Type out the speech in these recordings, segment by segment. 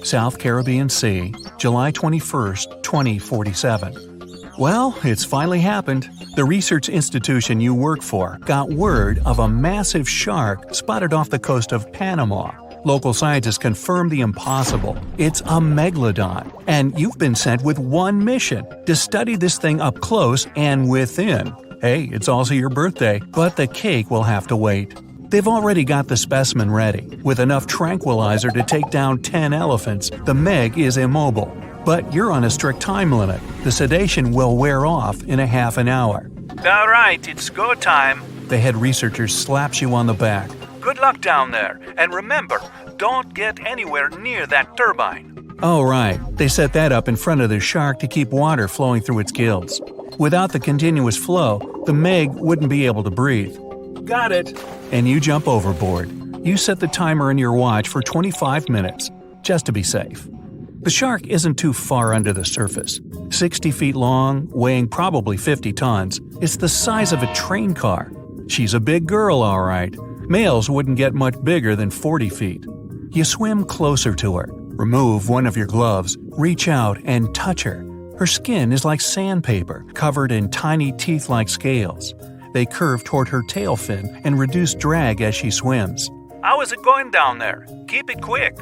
South Caribbean Sea, July 21, 2047. Well, it's finally happened. The research institution you work for got word of a massive shark spotted off the coast of Panama. Local scientists confirmed the impossible. It's a Megalodon, and you've been sent with one mission: to study this thing up close and within. Hey, it's also your birthday, but the cake will have to wait. They've already got the specimen ready. With enough tranquilizer to take down 10 elephants, the Meg is immobile. But you're on a strict time limit. The sedation will wear off in a half an hour. All right, it's go time. The head researcher slaps you on the back. Good luck down there, and remember, don't get anywhere near that turbine. Oh right, they set that up in front of the shark to keep water flowing through its gills. Without the continuous flow, the Meg wouldn't be able to breathe. Got it. And you jump overboard. You set the timer in your watch for 25 minutes, just to be safe. The shark isn't too far under the surface. 60 feet long, weighing probably 50 tons, it's the size of a train car. She's a big girl, all right. Males wouldn't get much bigger than 40 feet. You swim closer to her, remove one of your gloves, reach out and touch her. Her skin is like sandpaper, covered in tiny teeth-like scales. They curve toward her tail fin and reduce drag as she swims. How is it going down there? Keep it quick.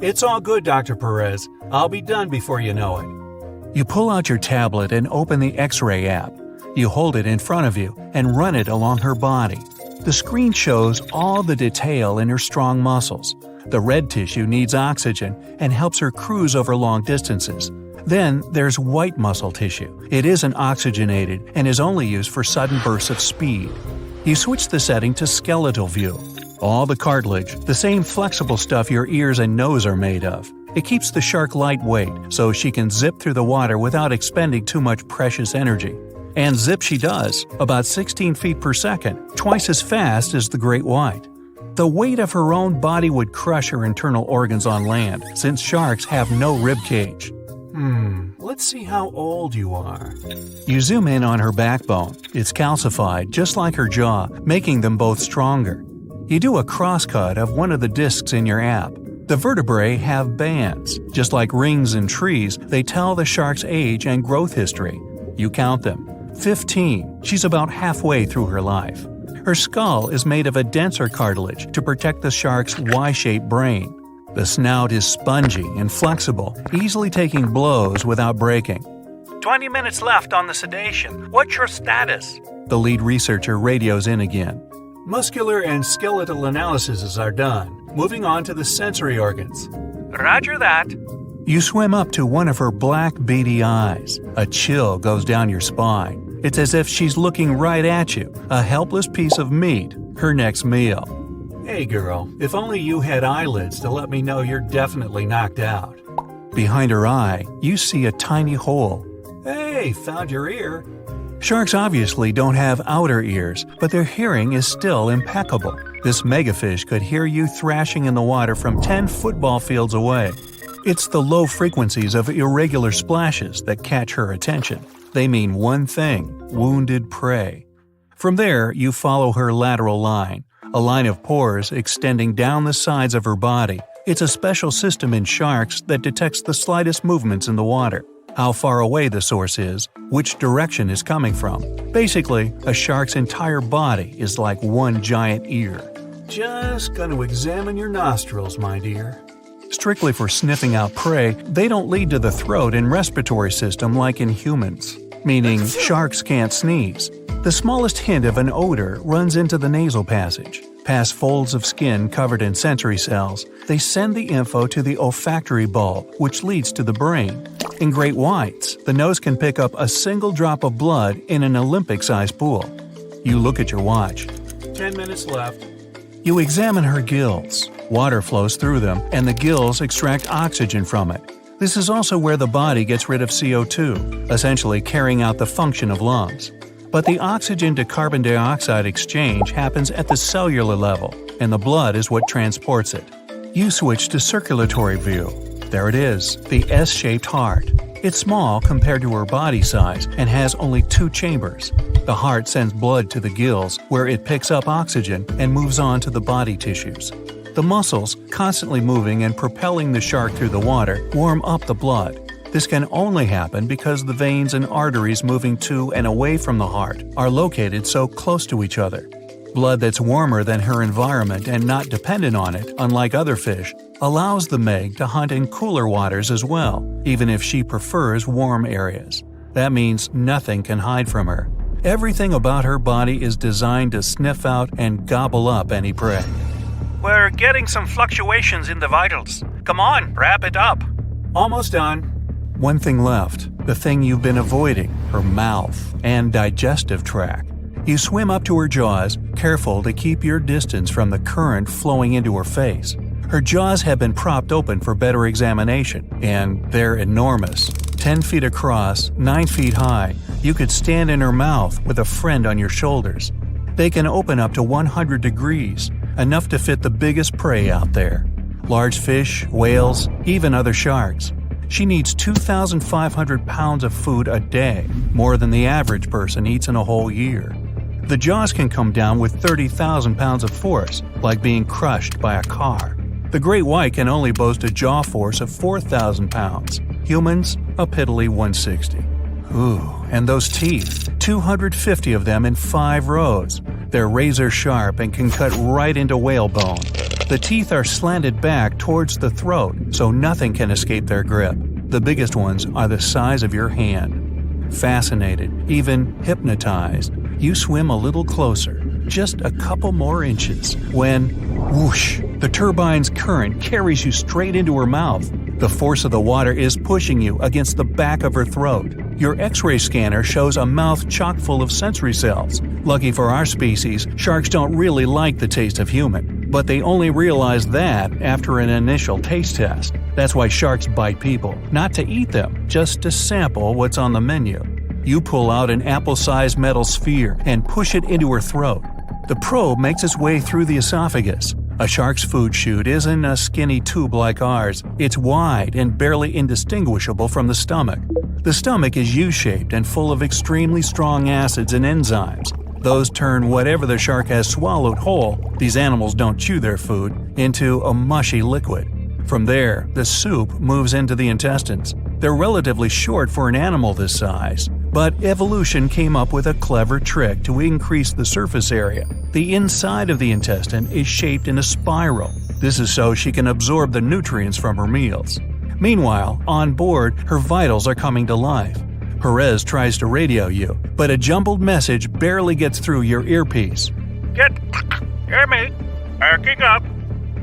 It's all good, Dr. Perez. I'll be done before you know it. You pull out your tablet and open the X-ray app. You hold it in front of you and run it along her body. The screen shows all the detail in her strong muscles. The red tissue needs oxygen and helps her cruise over long distances. Then there's white muscle tissue. It isn't oxygenated and is only used for sudden bursts of speed. You switch the setting to skeletal view. All the cartilage, the same flexible stuff your ears and nose are made of. It keeps the shark lightweight so she can zip through the water without expending too much precious energy. And zip she does, about 16 feet per second, twice as fast as the great white. The weight of her own body would crush her internal organs on land, since sharks have no rib cage. Let's see how old you are. You zoom in on her backbone. It's calcified, just like her jaw, making them both stronger. You do a crosscut of one of the discs in your app. The vertebrae have bands. Just like rings in trees, they tell the shark's age and growth history. You count them. 15. She's about halfway through her life. Her skull is made of a denser cartilage to protect the shark's Y-shaped brain. The snout is spongy and flexible, easily taking blows without breaking. 20 minutes left on the sedation. What's your status? The lead researcher radios in again. Muscular and skeletal analyses are done. Moving on to the sensory organs. Roger that. You swim up to one of her black, beady eyes. A chill goes down your spine. It's as if she's looking right at you, a helpless piece of meat, her next meal. Hey girl, if only you had eyelids to let me know you're definitely knocked out. Behind her eye, you see a tiny hole. Hey, found your ear. Sharks obviously don't have outer ears, but their hearing is still impeccable. This megafish could hear you thrashing in the water from 10 football fields away. It's the low frequencies of irregular splashes that catch her attention. They mean one thing: wounded prey. From there, you follow her lateral line, a line of pores extending down the sides of her body. It's a special system in sharks that detects the slightest movements in the water, how far away the source is, which direction is coming from. Basically, a shark's entire body is like one giant ear. Just gonna examine your nostrils, my dear. Strictly for sniffing out prey, they don't lead to the throat and respiratory system like in humans, meaning sharks can't sneeze. The smallest hint of an odor runs into the nasal passage. Past folds of skin covered in sensory cells, they send the info to the olfactory bulb, which leads to the brain. In great whites, the nose can pick up a single drop of blood in an Olympic-sized pool. You look at your watch. 10 minutes left. You examine her gills. Water flows through them, and the gills extract oxygen from it. This is also where the body gets rid of CO2, essentially carrying out the function of lungs. But the oxygen to carbon dioxide exchange happens at the cellular level, and the blood is what transports it. You switch to circulatory view. There it is, the S-shaped heart. It's small compared to her body size and has only 2 chambers. The heart sends blood to the gills, where it picks up oxygen and moves on to the body tissues. The muscles, constantly moving and propelling the shark through the water, warm up the blood. This can only happen because the veins and arteries moving to and away from the heart are located so close to each other. Blood that's warmer than her environment and not dependent on it, unlike other fish, allows the Meg to hunt in cooler waters as well, even if she prefers warm areas. That means nothing can hide from her. Everything about her body is designed to sniff out and gobble up any prey. We're getting some fluctuations in the vitals. Come on, wrap it up. Almost done. One thing left, the thing you've been avoiding, her mouth and digestive tract. You swim up to her jaws, careful to keep your distance from the current flowing into her face. Her jaws have been propped open for better examination, and they're enormous. 10 feet across, 9 feet high, you could stand in her mouth with a friend on your shoulders. They can open up to 100 degrees, enough to fit the biggest prey out there. Large fish, whales, even other sharks. She needs 2,500 pounds of food a day, more than the average person eats in a whole year. The jaws can come down with 30,000 pounds of force, like being crushed by a car. The great white can only boast a jaw force of 4,000 pounds. Humans, a piddly 160. Ooh, and those teeth, 250 of them in 5 rows. They're razor sharp and can cut right into whale bone. The teeth are slanted back towards the throat, so nothing can escape their grip. The biggest ones are the size of your hand. Fascinated, even hypnotized, you swim a little closer, just a couple more inches, when, whoosh, the turbine's current carries you straight into her mouth. The force of the water is pushing you against the back of her throat. Your X-ray scanner shows a mouth chock full of sensory cells. Lucky for our species, sharks don't really like the taste of human, but they only realize that after an initial taste test. That's why sharks bite people, not to eat them, just to sample what's on the menu. You pull out an apple-sized metal sphere and push it into her throat. The probe makes its way through the esophagus. A shark's food chute isn't a skinny tube like ours. It's wide and barely indistinguishable from the stomach. The stomach is U-shaped and full of extremely strong acids and enzymes. Those turn whatever the shark has swallowed whole, these animals don't chew their food, into a mushy liquid. From there, the soup moves into the intestines. They're relatively short for an animal this size, but evolution came up with a clever trick to increase the surface area. The inside of the intestine is shaped in a spiral. This is so she can absorb the nutrients from her meals. Meanwhile, on board, her vitals are coming to life. Perez tries to radio you, but a jumbled message barely gets through your earpiece. Hear me? Backing up.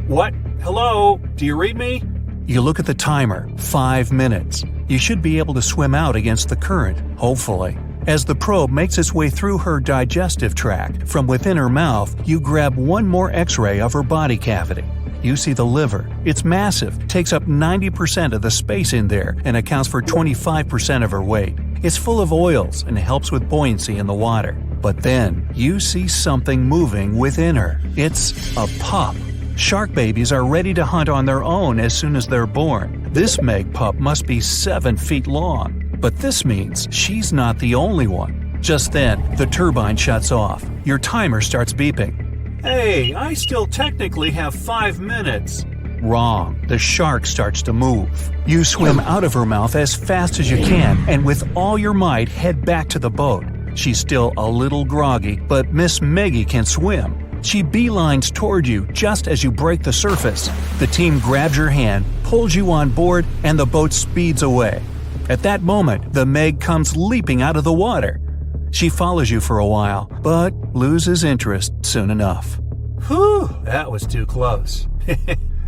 What? Hello? Do you read me? You look at the timer. 5 minutes. You should be able to swim out against the current, hopefully. As the probe makes its way through her digestive tract, from within her mouth, you grab one more X-ray of her body cavity. You see the liver. It's massive, takes up 90% of the space in there, and accounts for 25% of her weight. It's full of oils and helps with buoyancy in the water. But then, you see something moving within her. It's a pup. Shark babies are ready to hunt on their own as soon as they're born. This Meg pup must be 7 feet long. But this means she's not the only one. Just then, the turbine shuts off. Your timer starts beeping. Hey, I still technically have 5 minutes. Wrong. The shark starts to move. You swim out of her mouth as fast as you can and with all your might head back to the boat. She's still a little groggy, but Miss Meggie can swim. She beelines toward you just as you break the surface. The team grabs your hand, pulls you on board, and the boat speeds away. At that moment, the Meg comes leaping out of the water. She follows you for a while, but loses interest soon enough. Whew, that was too close.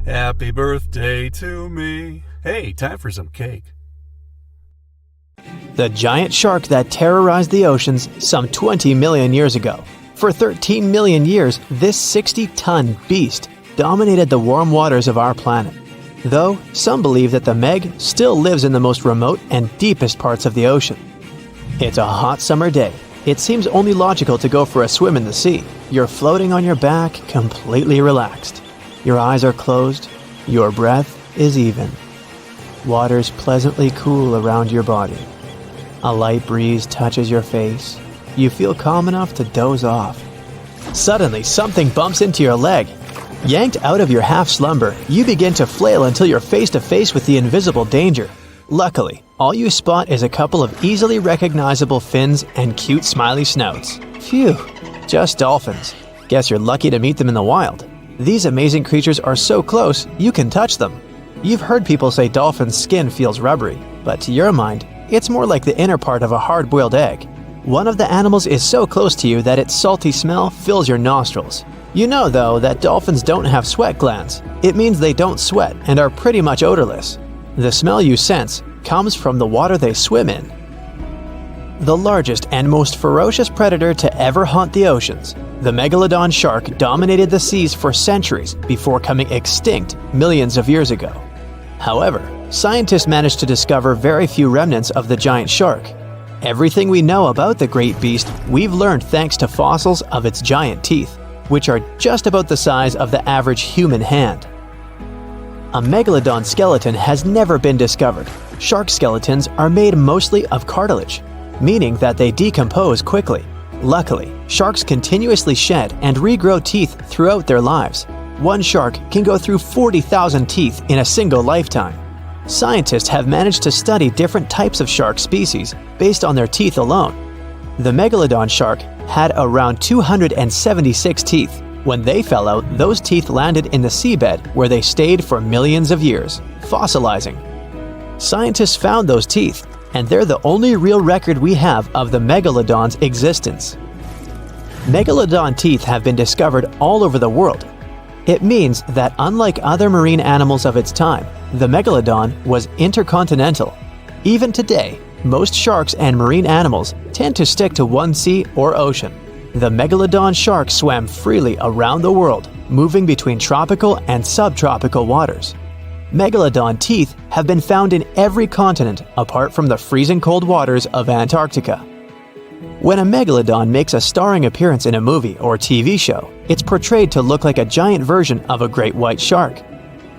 Happy birthday to me. Hey, time for some cake. The giant shark that terrorized the oceans some 20 million years ago. For 13 million years, this 60-ton beast dominated the warm waters of our planet. Though, some believe that the Meg still lives in the most remote and deepest parts of the ocean. It's a hot summer day. It seems only logical to go for a swim in the sea. You're floating on your back, completely relaxed. Your eyes are closed. Your breath is even. Water's pleasantly cool around your body. A light breeze touches your face. You feel calm enough to doze off. Suddenly, something bumps into your leg. Yanked out of your half-slumber, you begin to flail until you're face to face with the invisible danger. Luckily, all you spot is a couple of easily recognizable fins and cute smiley snouts. Phew, just dolphins. Guess you're lucky to meet them in the wild. These amazing creatures are so close, you can touch them. You've heard people say dolphins' skin feels rubbery, but to your mind, it's more like the inner part of a hard-boiled egg. One of the animals is so close to you that its salty smell fills your nostrils. You know, though, that dolphins don't have sweat glands. It means they don't sweat and are pretty much odorless. The smell you sense comes from the water they swim in. The largest and most ferocious predator to ever haunt the oceans, the Megalodon shark dominated the seas for centuries before coming extinct millions of years ago. However, scientists managed to discover very few remnants of the giant shark. Everything we know about the great beast we've learned thanks to fossils of its giant teeth, which are just about the size of the average human hand. A megalodon skeleton has never been discovered. Shark skeletons are made mostly of cartilage, meaning that they decompose quickly. Luckily, sharks continuously shed and regrow teeth throughout their lives. One shark can go through 40,000 teeth in a single lifetime. Scientists have managed to study different types of shark species based on their teeth alone. The megalodon shark had around 276 teeth. When they fell out, those teeth landed in the seabed where they stayed for millions of years, fossilizing. Scientists found those teeth, and they're the only real record we have of the megalodon's existence. Megalodon teeth have been discovered all over the world. It means that unlike other marine animals of its time, the megalodon was intercontinental. Even today, most sharks and marine animals tend to stick to one sea or ocean. The megalodon shark swam freely around the world, moving between tropical and subtropical waters. Megalodon teeth have been found in every continent apart from the freezing cold waters of Antarctica. When a megalodon makes a starring appearance in a movie or TV show, it's portrayed to look like a giant version of a great white shark.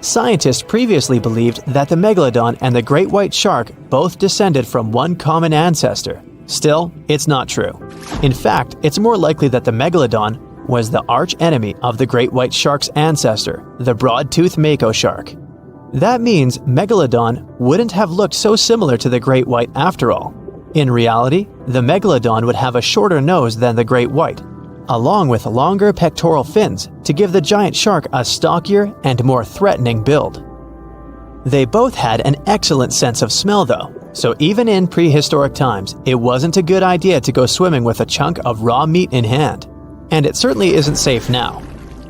Scientists previously believed that the megalodon and the great white shark both descended from one common ancestor. Still, it's not true. In fact, it's more likely that the megalodon was the arch-enemy of the great white shark's ancestor, the broad-toothed mako shark. That means Megalodon wouldn't have looked so similar to the great white after all. In reality, the Megalodon would have a shorter nose than the great white, along with longer pectoral fins to give the giant shark a stockier and more threatening build. They both had an excellent sense of smell though, so even in prehistoric times, it wasn't a good idea to go swimming with a chunk of raw meat in hand. And it certainly isn't safe now.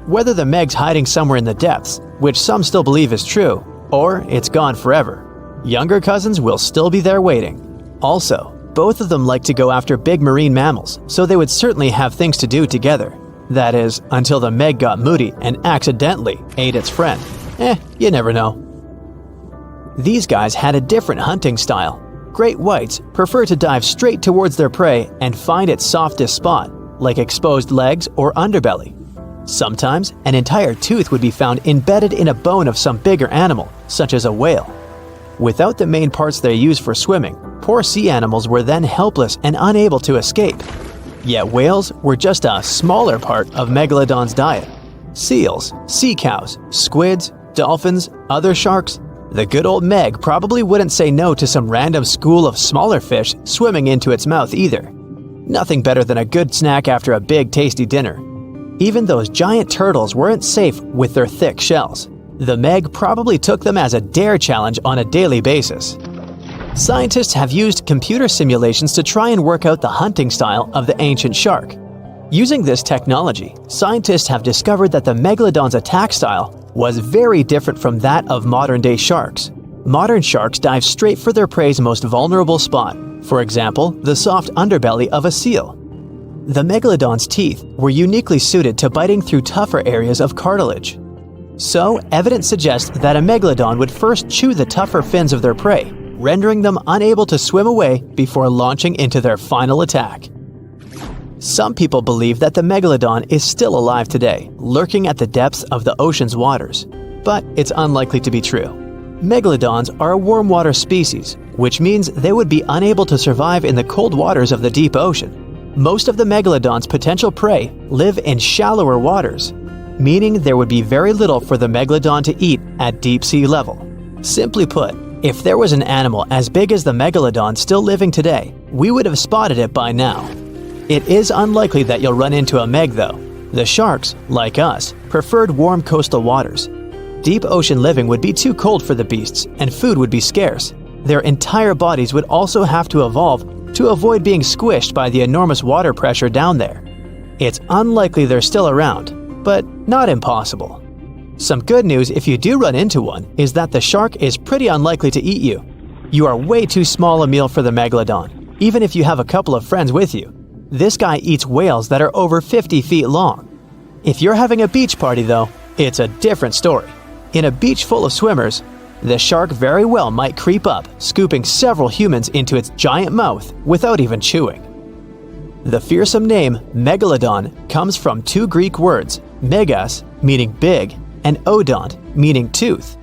Whether the Meg's hiding somewhere in the depths, which some still believe is true, or it's gone forever, younger cousins will still be there waiting. Also, both of them like to go after big marine mammals, so they would certainly have things to do together. That is, until the Meg got moody and accidentally ate its friend. You never know. These guys had a different hunting style. Great whites prefer to dive straight towards their prey and find its softest spot, like exposed legs or underbelly. Sometimes, an entire tooth would be found embedded in a bone of some bigger animal, such as a whale. Without the main parts they use for swimming, poor sea animals were then helpless and unable to escape. Yet whales were just a smaller part of Megalodon's diet. Seals, sea cows, squids, dolphins, other sharks. The good old Meg probably wouldn't say no to some random school of smaller fish swimming into its mouth either. Nothing better than a good snack after a big tasty dinner. Even those giant turtles weren't safe with their thick shells. The Meg probably took them as a dare challenge on a daily basis. Scientists have used computer simulations to try and work out the hunting style of the ancient shark. Using this technology, scientists have discovered that the Megalodon's attack style was very different from that of modern-day sharks. Modern sharks dive straight for their prey's most vulnerable spot, for example, the soft underbelly of a seal. The Megalodon's teeth were uniquely suited to biting through tougher areas of cartilage. So, evidence suggests that a Megalodon would first chew the tougher fins of their prey, rendering them unable to swim away before launching into their final attack. Some people believe that the Megalodon is still alive today, lurking at the depths of the ocean's waters. But it's unlikely to be true. Megalodons are a warm water species, which means they would be unable to survive in the cold waters of the deep ocean. Most of the Megalodon's potential prey live in shallower waters. meaning there would be very little for the Megalodon to eat at deep sea level. Simply put, if there was an animal as big as the Megalodon still living today, we would have spotted it by now. It is unlikely that you'll run into a Meg though. The sharks, like us, preferred warm coastal waters. Deep ocean living would be too cold for the beasts, and food would be scarce. Their entire bodies would also have to evolve to avoid being squished by the enormous water pressure down there. It's unlikely they're still around, but not impossible. Some good news if you do run into one is that the shark is pretty unlikely to eat you. You are way too small a meal for the Megalodon, even if you have a couple of friends with you. This guy eats whales that are over 50 feet long. If you're having a beach party though, it's a different story. In a beach full of swimmers, the shark very well might creep up, scooping several humans into its giant mouth without even chewing. The fearsome name Megalodon comes from two Greek words, megas, meaning big, and odont, meaning tooth.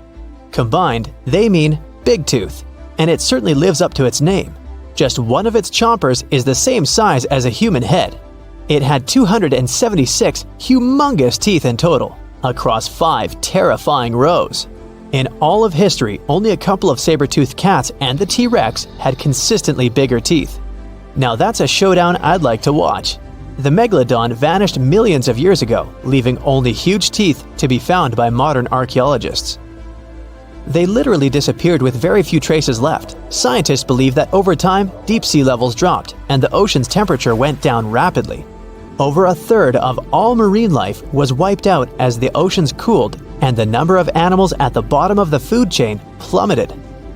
Combined, they mean big tooth, and it certainly lives up to its name. Just one of its chompers is the same size as a human head. It had 276 humongous teeth in total, across 5 terrifying rows. In all of history, only a couple of saber-toothed cats and the T-Rex had consistently bigger teeth. Now that's a showdown I'd like to watch. The Megalodon vanished millions of years ago, leaving only huge teeth to be found by modern archaeologists. They literally disappeared with very few traces left. Scientists believe that over time, deep sea levels dropped and the ocean's temperature went down rapidly. Over a third of all marine life was wiped out as the oceans cooled and the number of animals at the bottom of the food chain plummeted.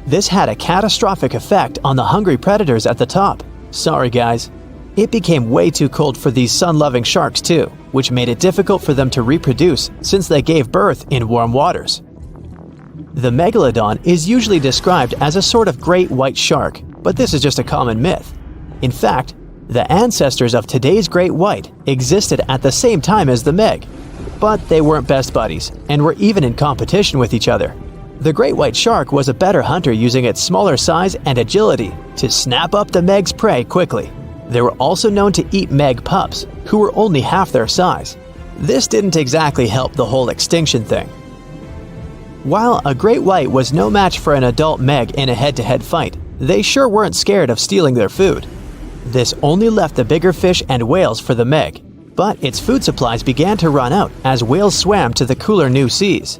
This had a catastrophic effect on the hungry predators at the top. Sorry guys. It became way too cold for these sun-loving sharks too, which made it difficult for them to reproduce since they gave birth in warm waters. The Megalodon is usually described as a sort of great white shark, but this is just a common myth. In fact, the ancestors of today's great white existed at the same time as the Meg, but they weren't best buddies and were even in competition with each other. The great white shark was a better hunter using its smaller size and agility to snap up the Meg's prey quickly. They were also known to eat Meg pups, who were only half their size. This didn't exactly help the whole extinction thing. While a great white was no match for an adult Meg in a head-to-head fight, they sure weren't scared of stealing their food. This only left the bigger fish and whales for the Meg, but its food supplies began to run out as whales swam to the cooler new seas.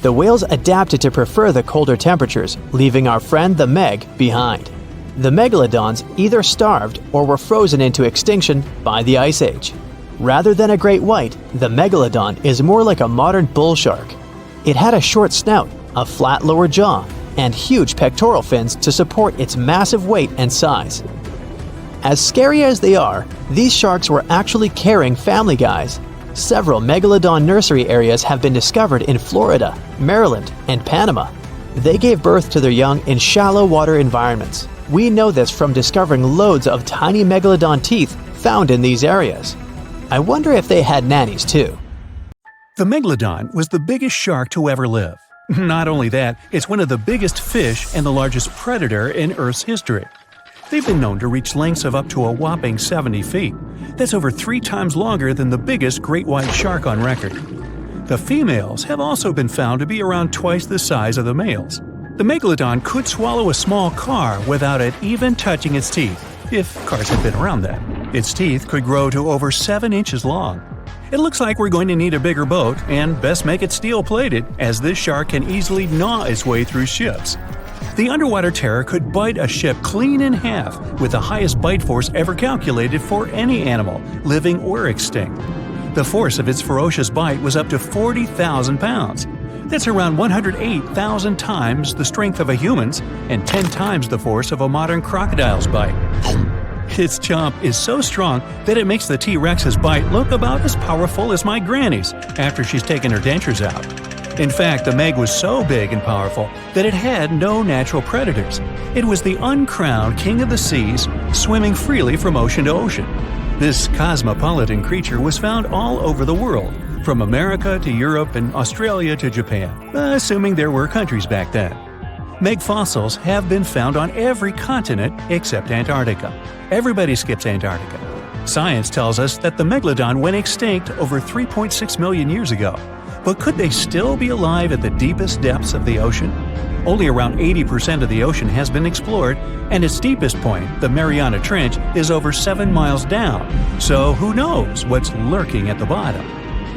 The whales adapted to prefer the colder temperatures, leaving our friend the Meg behind. The Megalodons either starved or were frozen into extinction by the Ice Age. Rather than a great white, the Megalodon is more like a modern bull shark. It had a short snout, a flat lower jaw, and huge pectoral fins to support its massive weight and size. As scary as they are, these sharks were actually caring family guys. Several Megalodon nursery areas have been discovered in Florida, Maryland, and Panama. They gave birth to their young in shallow water environments. We know this from discovering loads of tiny Megalodon teeth found in these areas. I wonder if they had nannies too. The Megalodon was the biggest shark to ever live. Not only that, it's one of the biggest fish and the largest predator in Earth's history. They've been known to reach lengths of up to a whopping 70 feet. That's over 3 times longer than the biggest great white shark on record. The females have also been found to be around twice the size of the males. The Megalodon could swallow a small car without it even touching its teeth, if cars had been around then. Its teeth could grow to over 7 inches long. It looks like we're going to need a bigger boat, and best make it steel-plated, as this shark can easily gnaw its way through ships. The underwater terror could bite a ship clean in half, with the highest bite force ever calculated for any animal, living or extinct. The force of its ferocious bite was up to 40,000 pounds. That's around 108,000 times the strength of a human's and 10 times the force of a modern crocodile's bite. Its chomp is so strong that it makes the T-Rex's bite look about as powerful as my granny's after she's taken her dentures out. In fact, the Meg was so big and powerful that it had no natural predators. It was the uncrowned king of the seas, swimming freely from ocean to ocean. This cosmopolitan creature was found all over the world, from America to Europe and Australia to Japan, assuming there were countries back then. Meg fossils have been found on every continent except Antarctica. Everybody skips Antarctica. Science tells us that the Megalodon went extinct over 3.6 million years ago. But could they still be alive at the deepest depths of the ocean? Only around 80% of the ocean has been explored, and its deepest point, the Mariana Trench, is over 7 miles down. So who knows what's lurking at the bottom?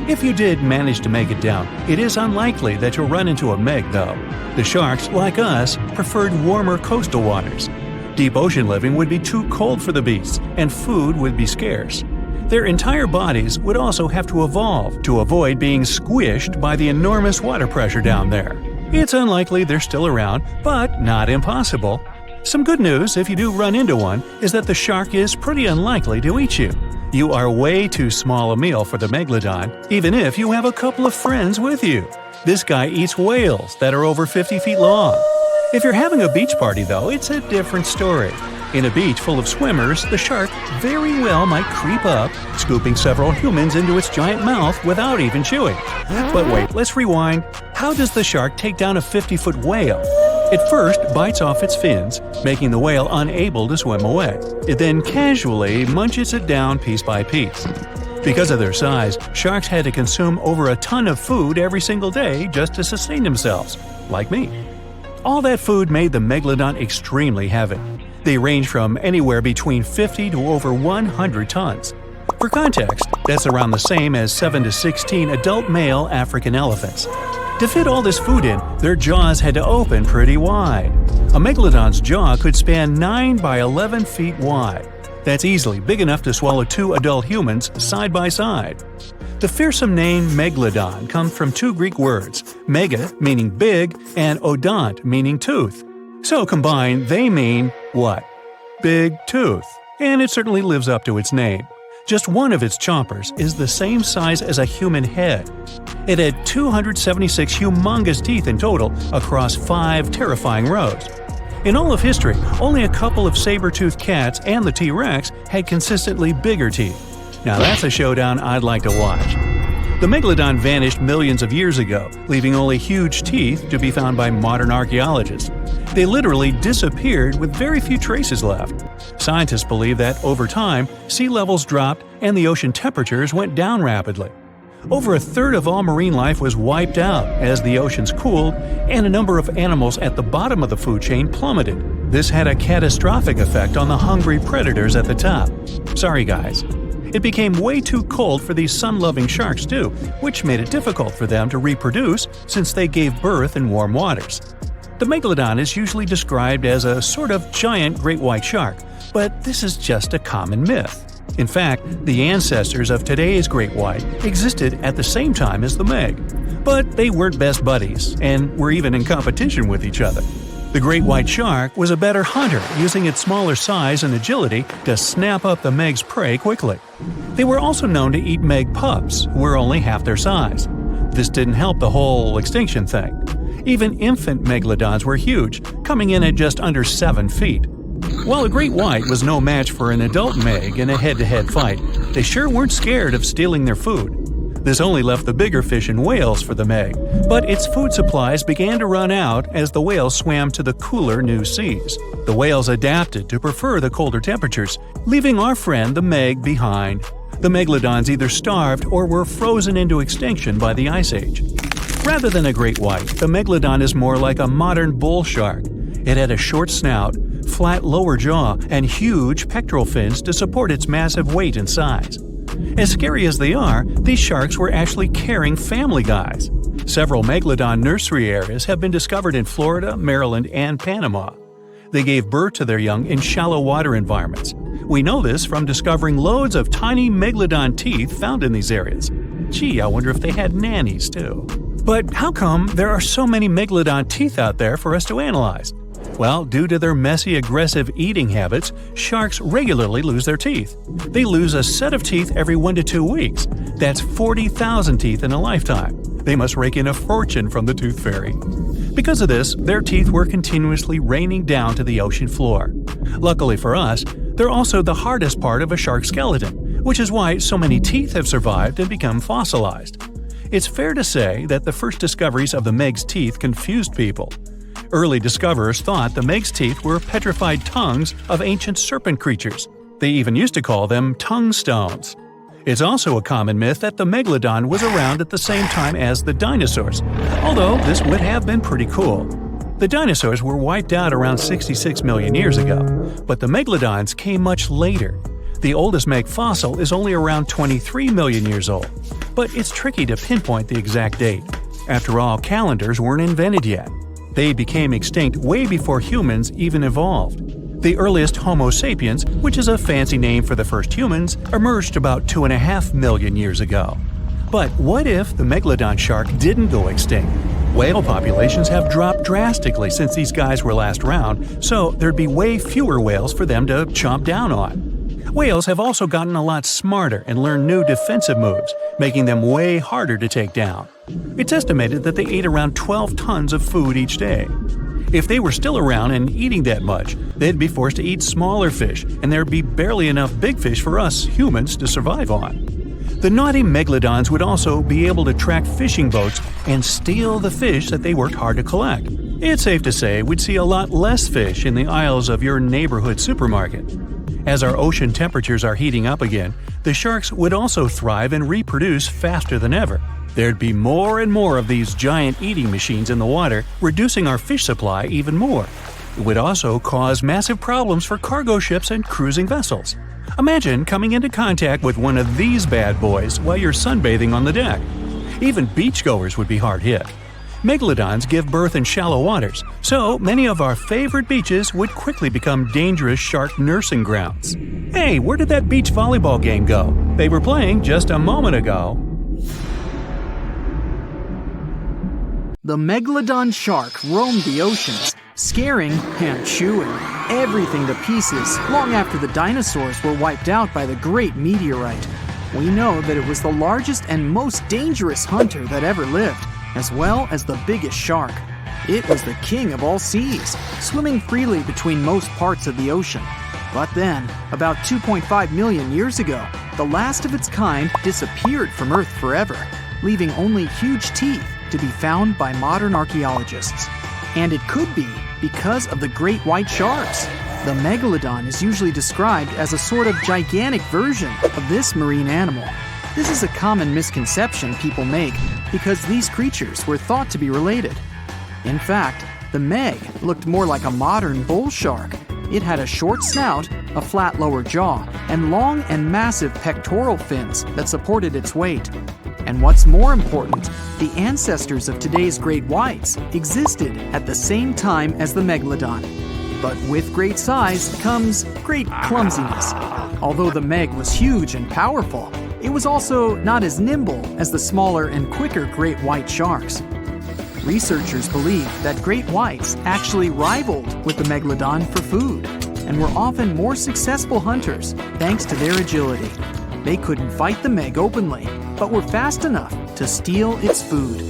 If you did manage to make it down, it is unlikely that you'll run into a meg, though. The sharks, like us, preferred warmer coastal waters. Deep ocean living would be too cold for the beasts, and food would be scarce. Their entire bodies would also have to evolve to avoid being squished by the enormous water pressure down there. It's unlikely they're still around, but not impossible. Some good news, if you do run into one, is that the shark is pretty unlikely to eat you. You are way too small a meal for the Megalodon, even if you have a couple of friends with you. This guy eats whales that are over 50 feet long. If you're having a beach party, though, it's a different story. In a beach full of swimmers, the shark very well might creep up, scooping several humans into its giant mouth without even chewing. But wait, let's rewind. How does the shark take down a 50-foot whale? It first bites off its fins, making the whale unable to swim away. It then casually munches it down piece by piece. Because of their size, sharks had to consume over a ton of food every single day just to sustain themselves, like me. All that food made the Megalodon extremely heavy. They range from anywhere between 50 to over 100 tons. For context, that's around the same as 7 to 16 adult male African elephants. To fit all this food in, their jaws had to open pretty wide. A Megalodon's jaw could span 9 by 11 feet wide. That's easily big enough to swallow 2 adult humans side by side. The fearsome name Megalodon comes from 2 Greek words, mega meaning big and odont meaning tooth. So combined, they mean what? Big tooth. And it certainly lives up to its name. Just one of its chompers is the same size as a human head. It had 276 humongous teeth in total across 5 terrifying rows. In all of history, only a couple of saber-toothed cats and the T-Rex had consistently bigger teeth. Now that's a showdown I'd like to watch. The Megalodon vanished millions of years ago, leaving only huge teeth to be found by modern archaeologists. They literally disappeared with very few traces left. Scientists believe that over time, sea levels dropped and the ocean temperatures went down rapidly. Over a third of all marine life was wiped out as the oceans cooled, and a number of animals at the bottom of the food chain plummeted. This had a catastrophic effect on the hungry predators at the top. Sorry guys. It became way too cold for these sun-loving sharks too, which made it difficult for them to reproduce since they gave birth in warm waters. The Megalodon is usually described as a sort of giant great white shark, but this is just a common myth. In fact, the ancestors of today's great white existed at the same time as the Meg. But they weren't best buddies, and were even in competition with each other. The great white shark was a better hunter, using its smaller size and agility to snap up the Meg's prey quickly. They were also known to eat Meg pups, who were only half their size. This didn't help the whole extinction thing. Even infant Megalodons were huge, coming in at just under 7 feet. While a great white was no match for an adult Meg in a head-to-head fight, they sure weren't scared of stealing their food. This only left the bigger fish and whales for the Meg, but its food supplies began to run out as the whales swam to the cooler new seas. The whales adapted to prefer the colder temperatures, leaving our friend the Meg behind. The Megalodons either starved or were frozen into extinction by the Ice Age. Rather than a great white, the Megalodon is more like a modern bull shark. It had a short snout, flat lower jaw, and huge pectoral fins to support its massive weight and size. As scary as they are, these sharks were actually caring family guys. Several Megalodon nursery areas have been discovered in Florida, Maryland, and Panama. They gave birth to their young in shallow water environments. We know this from discovering loads of tiny Megalodon teeth found in these areas. Gee, I wonder if they had nannies too. But how come there are so many Megalodon teeth out there for us to analyze? Well, due to their messy, aggressive eating habits, sharks regularly lose their teeth. They lose a set of teeth every 1 to 2 weeks. That's 40,000 teeth in a lifetime. They must rake in a fortune from the tooth fairy. Because of this, their teeth were continuously raining down to the ocean floor. Luckily for us, they're also the hardest part of a shark skeleton, which is why so many teeth have survived and become fossilized. It's fair to say that the first discoveries of the Meg's teeth confused people. Early discoverers thought the Meg's teeth were petrified tongues of ancient serpent creatures. They even used to call them tongue stones. It's also a common myth that the Megalodon was around at the same time as the dinosaurs, although this would have been pretty cool. The dinosaurs were wiped out around 66 million years ago, but the Megalodons came much later. The oldest Meg fossil is only around 23 million years old, but it's tricky to pinpoint the exact date. After all, calendars weren't invented yet. They became extinct way before humans even evolved. The earliest Homo sapiens, which is a fancy name for the first humans, emerged about 2.5 million years ago. But what if the Megalodon shark didn't go extinct? Whale populations have dropped drastically since these guys were last around, so there'd be way fewer whales for them to chomp down on. Whales have also gotten a lot smarter and learned new defensive moves, making them way harder to take down. It's estimated that they ate around 12 tons of food each day. If they were still around and eating that much, they'd be forced to eat smaller fish, and there'd be barely enough big fish for us humans to survive on. The naughty Megalodons would also be able to track fishing boats and steal the fish that they worked hard to collect. It's safe to say we'd see a lot less fish in the aisles of your neighborhood supermarket. As our ocean temperatures are heating up again, the sharks would also thrive and reproduce faster than ever. There'd be more and more of these giant eating machines in the water, reducing our fish supply even more. It would also cause massive problems for cargo ships and cruising vessels. Imagine coming into contact with one of these bad boys while you're sunbathing on the deck. Even beachgoers would be hard hit. Megalodons give birth in shallow waters, so many of our favorite beaches would quickly become dangerous shark nursing grounds. Hey, where did that beach volleyball game go? They were playing just a moment ago. The Megalodon shark roamed the oceans, scaring and chewing everything to pieces long after the dinosaurs were wiped out by the great meteorite. We know that it was the largest and most dangerous hunter that ever lived, as well as the biggest shark. It was the king of all seas, swimming freely between most parts of the ocean. But then, about 2.5 million years ago, the last of its kind disappeared from Earth forever, leaving only huge teeth to be found by modern archaeologists. And it could be because of the great white sharks. The Megalodon is usually described as a sort of gigantic version of this marine animal. This is a common misconception people make because these creatures were thought to be related. In fact, the Meg looked more like a modern bull shark. It had a short snout, a flat lower jaw, and long and massive pectoral fins that supported its weight. And what's more important, the ancestors of today's great whites existed at the same time as the Megalodon. But with great size comes great clumsiness. Although the Meg was huge and powerful, it was also not as nimble as the smaller and quicker great white sharks. Researchers believe that great whites actually rivaled with the Megalodon for food and were often more successful hunters thanks to their agility. They couldn't fight the Meg openly, but were fast enough to steal its food.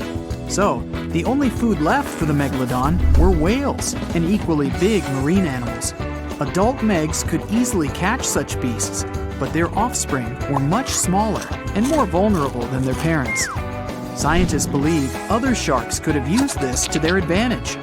So, the only food left for the Megalodon were whales and equally big marine animals. Adult Megs could easily catch such beasts, but their offspring were much smaller and more vulnerable than their parents. Scientists believe other sharks could have used this to their advantage.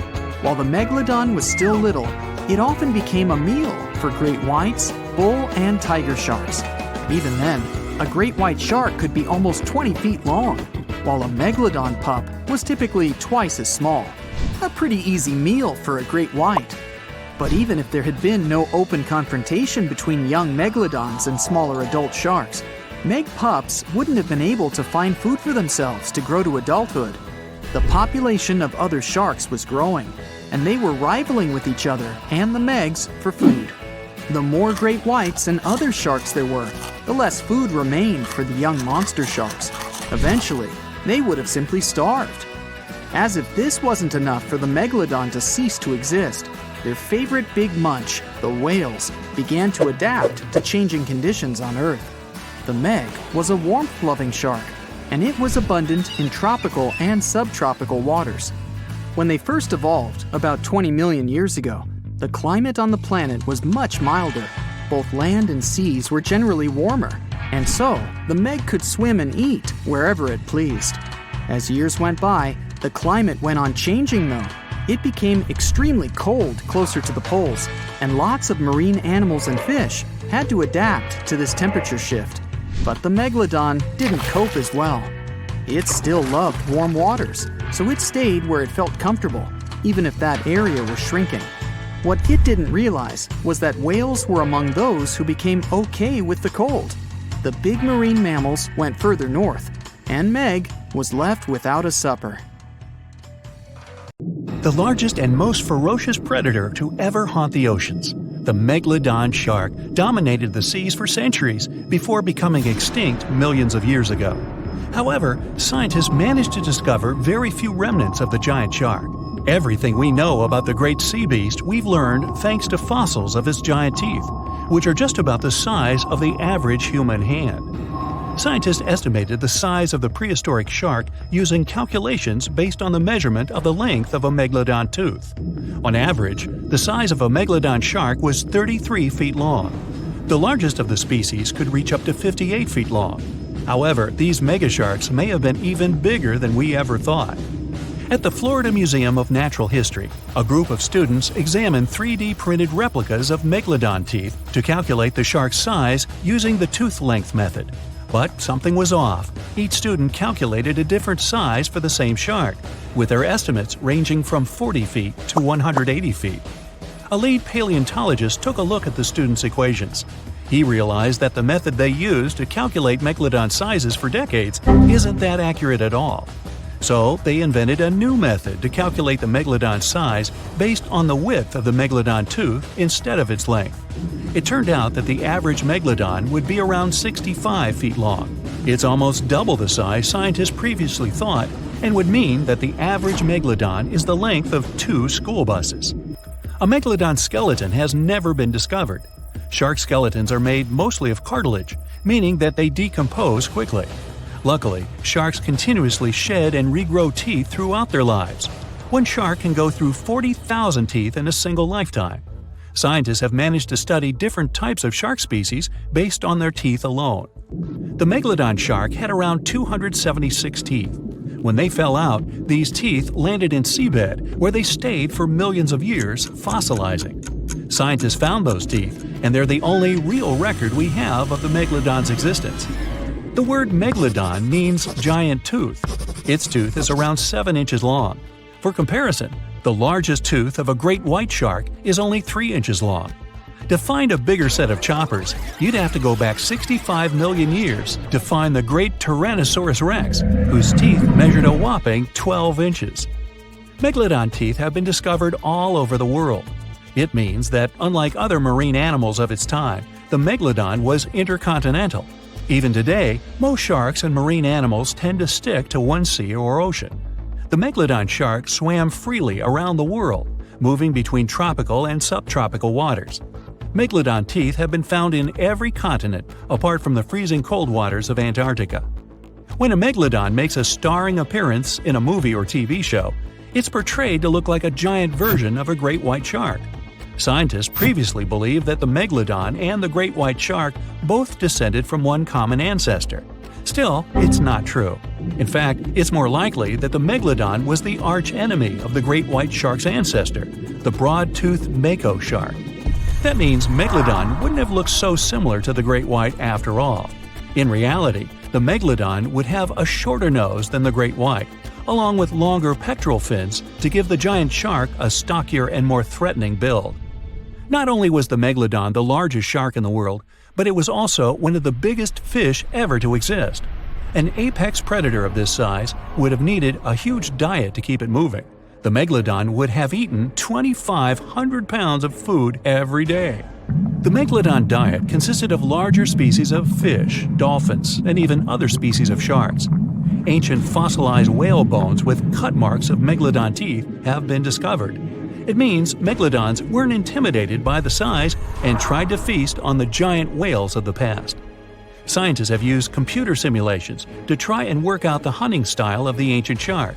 While the Megalodon was still little, it often became a meal for great whites, bull, and tiger sharks. Even then, a great white shark could be almost 20 feet long, while a Megalodon pup was typically twice as small. A pretty easy meal for a great white. But even if there had been no open confrontation between young Megalodons and smaller adult sharks, Meg pups wouldn't have been able to find food for themselves to grow to adulthood. The population of other sharks was growing, and they were rivaling with each other and the Megs for food. The more great whites and other sharks there were, the less food remained for the young monster sharks. Eventually, they would have simply starved. As if this wasn't enough for the Megalodon to cease to exist, their favorite big munch, the whales, began to adapt to changing conditions on Earth. The Meg was a warmth-loving shark, and it was abundant in tropical and subtropical waters. When they first evolved, about 20 million years ago, the climate on the planet was much milder. Both land and seas were generally warmer, and so the Meg could swim and eat wherever it pleased. As years went by, the climate went on changing though, it became extremely cold closer to the poles, and lots of marine animals and fish had to adapt to this temperature shift. But the Megalodon didn't cope as well. It still loved warm waters, so it stayed where it felt comfortable, even if that area was shrinking. What it didn't realize was that whales were among those who became okay with the cold. The big marine mammals went further north, and Meg was left without a supper. The largest and most ferocious predator to ever haunt the oceans, the Megalodon shark, dominated the seas for centuries before becoming extinct millions of years ago. However, scientists managed to discover very few remnants of the giant shark. Everything we know about the great sea beast we've learned thanks to fossils of its giant teeth, which are just about the size of the average human hand. Scientists estimated the size of the prehistoric shark using calculations based on the measurement of the length of a megalodon tooth. On average, the size of a megalodon shark was 33 feet long. The largest of the species could reach up to 58 feet long. However, these megasharks may have been even bigger than we ever thought. At the Florida Museum of Natural History, a group of students examined 3D printed replicas of megalodon teeth to calculate the shark's size using the tooth length method. But something was off. Each student calculated a different size for the same shark, with their estimates ranging from 40 feet to 180 feet. A lead paleontologist took a look at the students' equations. He realized that the method they used to calculate megalodon sizes for decades isn't that accurate at all. So they invented a new method to calculate the megalodon size based on the width of the megalodon tooth instead of its length. It turned out that the average megalodon would be around 65 feet long. It's almost double the size scientists previously thought, and would mean that the average megalodon is the length of 2 school buses. A megalodon skeleton has never been discovered. Shark skeletons are made mostly of cartilage, meaning that they decompose quickly. Luckily, sharks continuously shed and regrow teeth throughout their lives. One shark can go through 40,000 teeth in a single lifetime. Scientists have managed to study different types of shark species based on their teeth alone. The Megalodon shark had around 276 teeth. When they fell out, these teeth landed in seabed, where they stayed for millions of years, fossilizing. Scientists found those teeth, and they're the only real record we have of the Megalodon's existence. The word Megalodon means giant tooth. Its tooth is around 7 inches long. For comparison, the largest tooth of a great white shark is only 3 inches long. To find a bigger set of choppers, you'd have to go back 65 million years to find the great Tyrannosaurus rex, whose teeth measured a whopping 12 inches. Megalodon teeth have been discovered all over the world. It means that, unlike other marine animals of its time, the Megalodon was intercontinental. Even today, most sharks and marine animals tend to stick to one sea or ocean. The Megalodon shark swam freely around the world, moving between tropical and subtropical waters. Megalodon teeth have been found in every continent apart from the freezing cold waters of Antarctica. When a megalodon makes a starring appearance in a movie or TV show, it's portrayed to look like a giant version of a great white shark. Scientists previously believed that the megalodon and the great white shark both descended from one common ancestor. Still, it's not true. In fact, it's more likely that the megalodon was the arch-enemy of the great white shark's ancestor, the broad-toothed mako shark. That means Megalodon wouldn't have looked so similar to the great white after all. In reality, the Megalodon would have a shorter nose than the great white, along with longer pectoral fins to give the giant shark a stockier and more threatening build. Not only was the Megalodon the largest shark in the world, but it was also one of the biggest fish ever to exist. An apex predator of this size would have needed a huge diet to keep it moving. The Megalodon would have eaten 2,500 pounds of food every day. The Megalodon diet consisted of larger species of fish, dolphins, and even other species of sharks. Ancient fossilized whale bones with cut marks of Megalodon teeth have been discovered. It means Megalodons weren't intimidated by the size and tried to feast on the giant whales of the past. Scientists have used computer simulations to try and work out the hunting style of the ancient shark.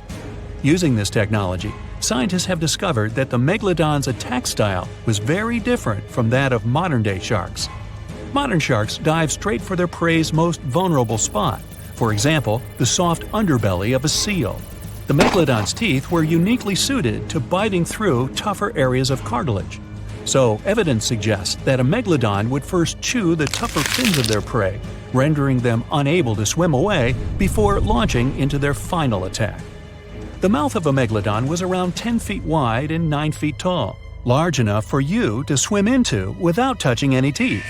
Using this technology, scientists have discovered that the Megalodon's attack style was very different from that of modern-day sharks. Modern sharks dive straight for their prey's most vulnerable spot, for example, the soft underbelly of a seal. The The Megalodon's teeth were uniquely suited to biting through tougher areas of cartilage. So, evidence suggests that a Megalodon would first chew the tougher fins of their prey, rendering them unable to swim away before launching into their final attack. The mouth of a Megalodon was around 10 feet wide and 9 feet tall, large enough for you to swim into without touching any teeth.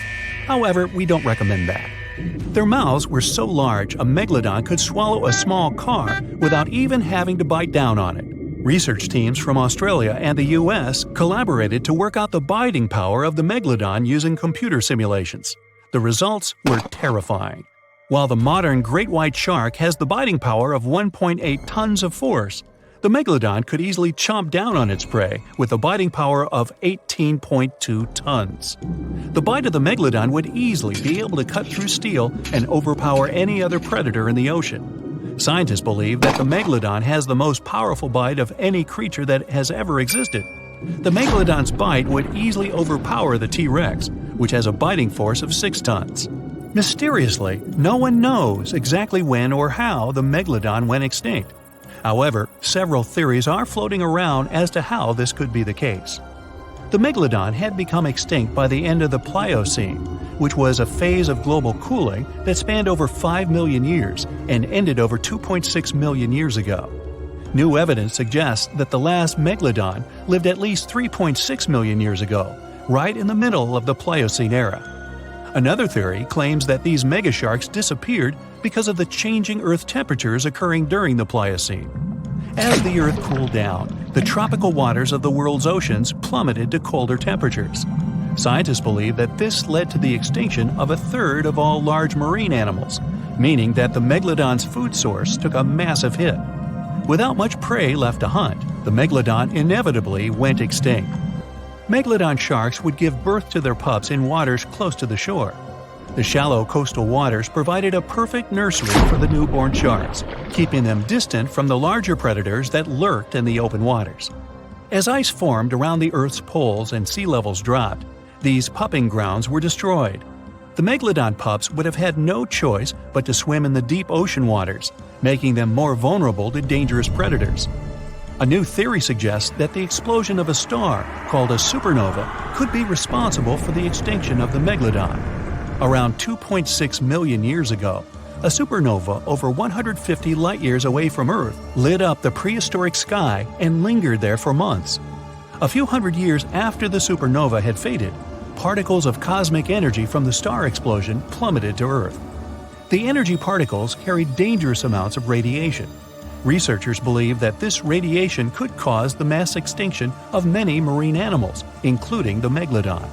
However, we don't recommend that. Their mouths were so large a Megalodon could swallow a small car without even having to bite down on it. Research teams from Australia and the US collaborated to work out the biting power of the Megalodon using computer simulations. The results were terrifying. While the modern great white shark has the biting power of 1.8 tons of force, the Megalodon could easily chomp down on its prey with a biting power of 18.2 tons. The bite of the Megalodon would easily be able to cut through steel and overpower any other predator in the ocean. Scientists believe that the Megalodon has the most powerful bite of any creature that has ever existed. The Megalodon's bite would easily overpower the T-Rex, which has a biting force of 6 tons. Mysteriously, no one knows exactly when or how the Megalodon went extinct. However, several theories are floating around as to how this could be the case. The Megalodon had become extinct by the end of the Pliocene, which was a phase of global cooling that spanned over 5 million years and ended over 2.6 million years ago. New evidence suggests that the last Megalodon lived at least 3.6 million years ago, right in the middle of the Pliocene era. Another theory claims that these megasharks disappeared because of the changing Earth temperatures occurring during the Pliocene. As the Earth cooled down, the tropical waters of the world's oceans plummeted to colder temperatures. Scientists believe that this led to the extinction of a third of all large marine animals, meaning that the Megalodon's food source took a massive hit. Without much prey left to hunt, the Megalodon inevitably went extinct. Megalodon sharks would give birth to their pups in waters close to the shore. The shallow coastal waters provided a perfect nursery for the newborn sharks, keeping them distant from the larger predators that lurked in the open waters. As ice formed around the Earth's poles and sea levels dropped, these pupping grounds were destroyed. The Megalodon pups would have had no choice but to swim in the deep ocean waters, making them more vulnerable to dangerous predators. A new theory suggests that the explosion of a star, called a supernova, could be responsible for the extinction of the Megalodon. Around 2.6 million years ago, a supernova over 150 light-years away from Earth lit up the prehistoric sky and lingered there for months. A few hundred years after the supernova had faded, particles of cosmic energy from the star explosion plummeted to Earth. The energy particles carried dangerous amounts of radiation. Researchers believe that this radiation could cause the mass extinction of many marine animals, including the Megalodon.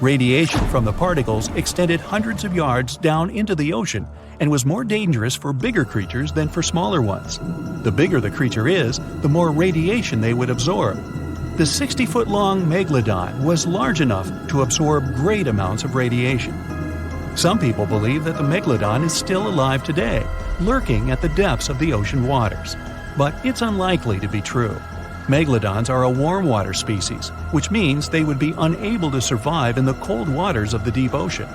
Radiation from the particles extended hundreds of yards down into the ocean and was more dangerous for bigger creatures than for smaller ones. The bigger the creature is, the more radiation they would absorb. The 60-foot-long Megalodon was large enough to absorb great amounts of radiation. Some people believe that the Megalodon is still alive today, lurking at the depths of the ocean waters. But it's unlikely to be true. Megalodons are a warm water species, which means they would be unable to survive in the cold waters of the deep ocean.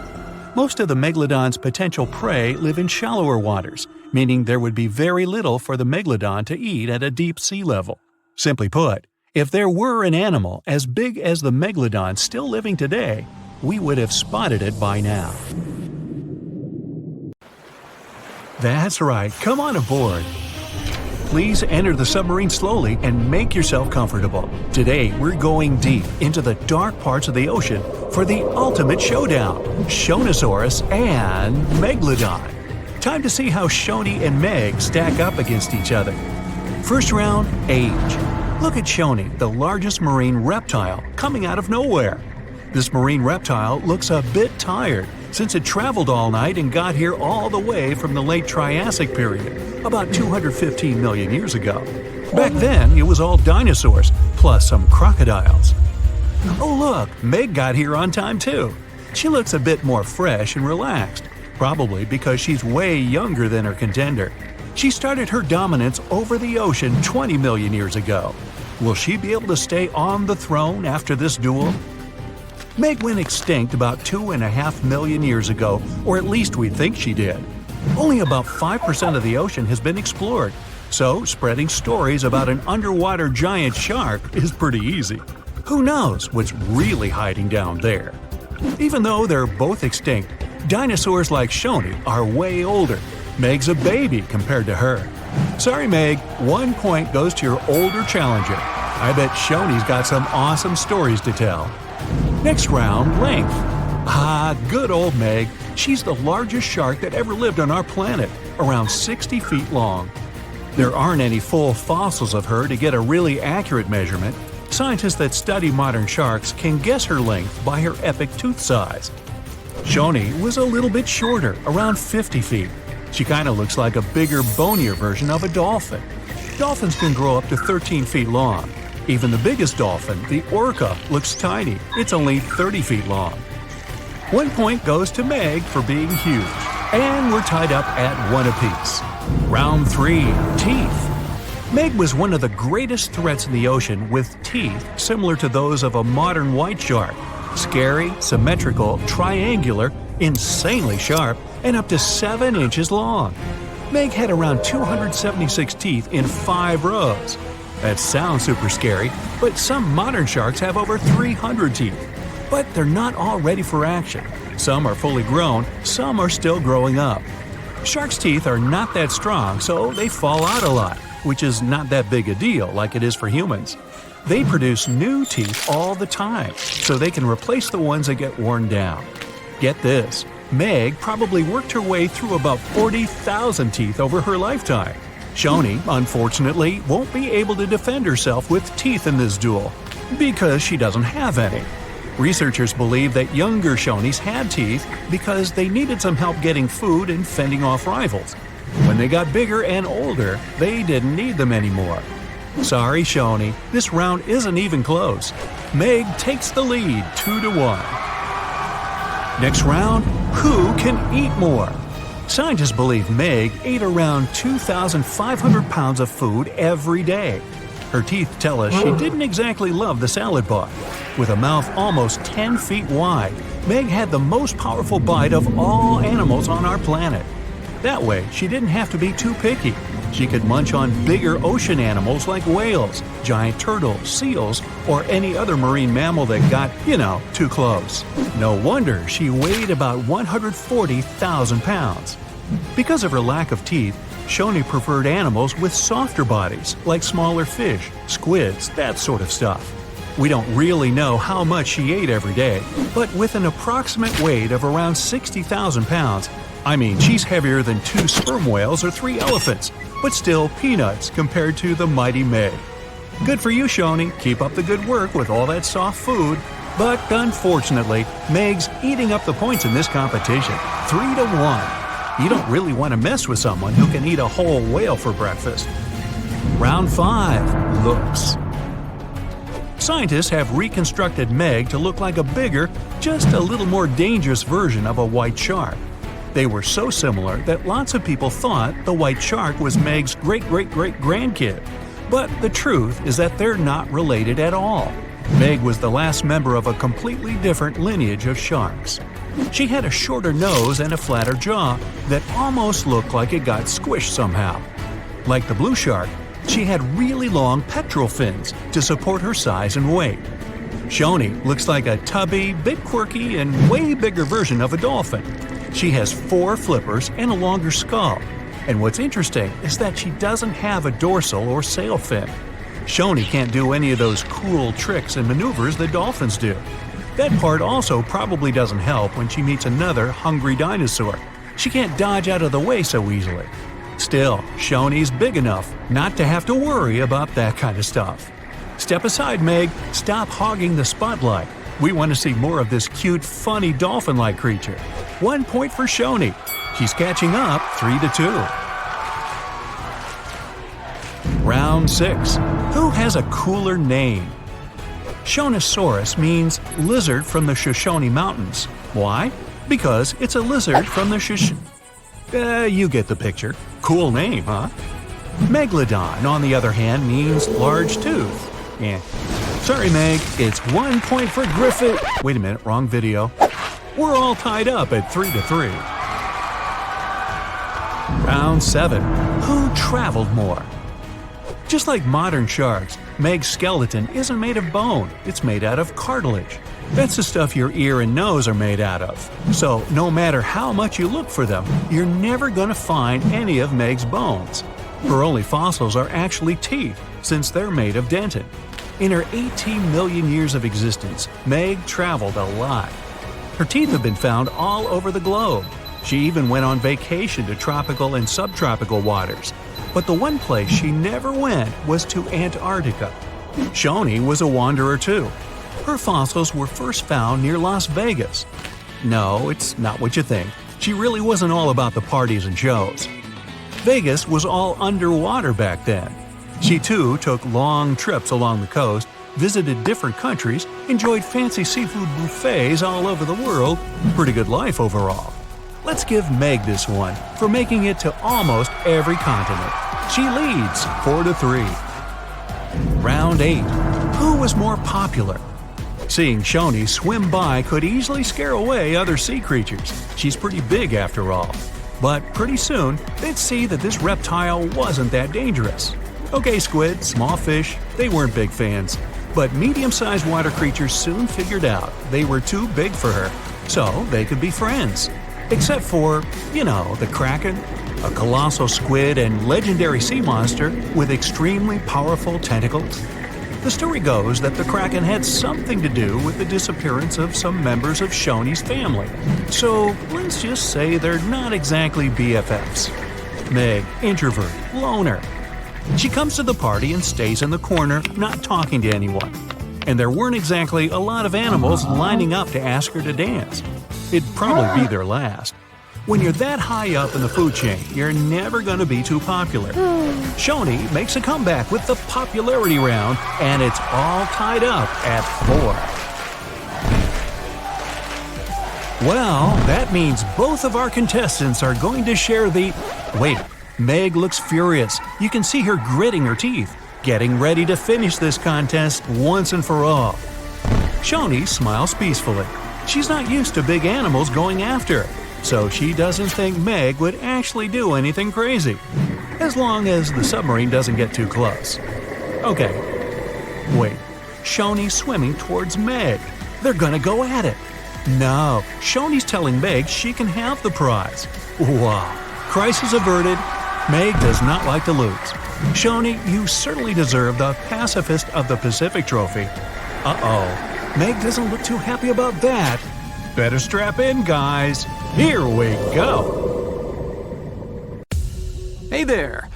Most of the Megalodon's potential prey live in shallower waters, meaning there would be very little for the Megalodon to eat at a deep sea level. Simply put, if there were an animal as big as the Megalodon still living today, we would have spotted it by now. That's right, come on aboard. Please enter the submarine slowly and make yourself comfortable. Today, we're going deep into the dark parts of the ocean for the ultimate showdown, Cenozosaurus and Megalodon. Time to see how Shoni and Meg stack up against each other. First round, age. Look at Shoni, the largest marine reptile, coming out of nowhere. This marine reptile looks a bit tired since it traveled all night and got here all the way from the late Triassic period, about 215 million years ago. Back then, it was all dinosaurs, plus some crocodiles. Oh look, Meg got here on time too. She looks a bit more fresh and relaxed, probably because she's way younger than her contender. She started her dominance over the ocean 20 million years ago. Will she be able to stay on the throne after this duel? Meg went extinct about 2.5 million years ago, or at least we think she did. Only about 5% of the ocean has been explored, So, spreading stories about an underwater giant shark is pretty easy. Who knows what's really hiding down there? Even though they're both extinct, dinosaurs like Shoni are way older. Meg's a baby compared to her. Sorry, Meg, 1 point goes to your older challenger. I bet Shoni's got some awesome stories to tell. Next round, length. Ah, good old Meg. She's the largest shark that ever lived on our planet, around 60 feet long. There aren't any full fossils of her to get a really accurate measurement. Scientists that study modern sharks can guess her length by her epic tooth size. Shoni was a little bit shorter, around 50 feet. She kind of looks like a bigger, bonier version of a dolphin. Dolphins can grow up to 13 feet long. Even the biggest dolphin, the orca, looks tiny. It's only 30 feet long. 1 point goes to Meg for being huge. And we're tied up at 1 apiece. Round 3, teeth. Meg was one of the greatest threats in the ocean with teeth similar to those of a modern white shark. Scary, symmetrical, triangular, insanely sharp, and up to 7 inches long. Meg had around 276 teeth in 5 rows. That sounds super scary, but some modern sharks have over 300 teeth. But they're not all ready for action. Some are fully grown, some are still growing up. Sharks' teeth are not that strong, so they fall out a lot, which is not that big a deal like it is for humans. They produce new teeth all the time, so they can replace the ones that get worn down. Get this, Meg probably worked her way through about 40,000 teeth over her lifetime. Shoni, unfortunately, won't be able to defend herself with teeth in this duel, because she doesn't have any. Researchers believe that younger Shonis had teeth because they needed some help getting food and fending off rivals. When they got bigger and older, they didn't need them anymore. Sorry, Shoni, this round isn't even close. Meg takes the lead 2-1. Next round, who can eat more? Scientists believe Meg ate around 2,500 pounds of food every day. Her teeth tell us she didn't exactly love the salad bar. With a mouth almost 10 feet wide, Meg had the most powerful bite of all animals on our planet. That way, she didn't have to be too picky. She could munch on bigger ocean animals like whales, giant turtles, seals, or any other marine mammal that got, too close. No wonder she weighed about 140,000 pounds. Because of her lack of teeth, Shoni preferred animals with softer bodies, like smaller fish, squids, that sort of stuff. We don't really know how much she ate every day, but with an approximate weight of around 60,000 pounds, she's heavier than 2 sperm whales or 3 elephants, but still peanuts compared to the mighty Meg. Good for you, Shoni. Keep up the good work with all that soft food. But unfortunately, Meg's eating up the points in this competition, 3-1. You don't really want to mess with someone who can eat a whole whale for breakfast. Round 5, looks. Scientists have reconstructed Meg to look like a bigger, just a little more dangerous version of a white shark. They were so similar that lots of people thought the white shark was Meg's great-great-great-grandkid. But the truth is that they're not related at all. Meg was the last member of a completely different lineage of sharks. She had a shorter nose and a flatter jaw that almost looked like it got squished somehow. Like the blue shark, she had really long pectoral fins to support her size and weight. Shoni looks like a tubby, bit quirky, and way bigger version of a dolphin. She has 4 flippers and a longer skull. And what's interesting is that she doesn't have a dorsal or sail fin. Shoni can't do any of those cool tricks and maneuvers that dolphins do. That part also probably doesn't help when she meets another hungry dinosaur. She can't dodge out of the way so easily. Still, Shoni's big enough not to have to worry about that kind of stuff. Step aside, Meg. Stop hogging the spotlight. We want to see more of this cute, funny dolphin-like creature. 1 point for Shoni. She's catching up 3-2. Round 6. Who has a cooler name? Shonosaurus means lizard from the Shoshone Mountains. Why? Because it's a lizard from the you get the picture. Cool name, huh? Megalodon, on the other hand, means large tooth. Sorry, Meg, it's 1 point for Griffith. Wait a minute, wrong video. We're all tied up at 3-3. Round 7. Who traveled more? Just like modern sharks, Meg's skeleton isn't made of bone, it's made out of cartilage. That's the stuff your ear and nose are made out of. So, no matter how much you look for them, you're never gonna find any of Meg's bones. Her only fossils are actually teeth, since they're made of dentin. In her 18 million years of existence, Meg traveled a lot. Her teeth have been found all over the globe. She even went on vacation to tropical and subtropical waters. But the one place she never went was to Antarctica. Shoni was a wanderer too. Her fossils were first found near Las Vegas. No, it's not what you think. She really wasn't all about the parties and shows. Vegas was all underwater back then. She too took long trips along the coast, visited different countries, enjoyed fancy seafood buffets all over the world. Pretty good life overall. Let's give Meg this one for making it to almost every continent. She leads 4-3. Round 8. Who was more popular? Seeing Shoni swim by could easily scare away other sea creatures. She's pretty big after all. But pretty soon, they'd see that this reptile wasn't that dangerous. Okay, squid, small fish, they weren't big fans. But medium-sized water creatures soon figured out they were too big for her, so they could be friends. Except for, the kraken, a colossal squid and legendary sea monster with extremely powerful tentacles. The story goes that the kraken had something to do with the disappearance of some members of Shoni's family. So let's just say they're not exactly BFFs. Meg, introvert, loner. She comes to the party and stays in the corner, not talking to anyone. And there weren't exactly a lot of animals lining up to ask her to dance. It'd probably be their last. When you're that high up in the food chain, you're never going to be too popular. Shoni makes a comeback with the popularity round, and it's all tied up at 4. Well, that means both of our contestants are going to share the… Wait, Meg looks furious. You can see her gritting her teeth, getting ready to finish this contest once and for all. Shoni smiles peacefully. She's not used to big animals going after her, so she doesn't think Meg would actually do anything crazy, as long as the submarine doesn't get too close. Okay, wait, Shoni's swimming towards Meg. They're gonna go at it. No, Shoni's telling Meg she can have the prize. Wow, crisis averted. Meg does not like to lose. Shoni, you certainly deserve the Pacifist of the Pacific trophy. Uh-oh. Meg doesn't look too happy about that. Better strap in, guys. Here we go. Hey there!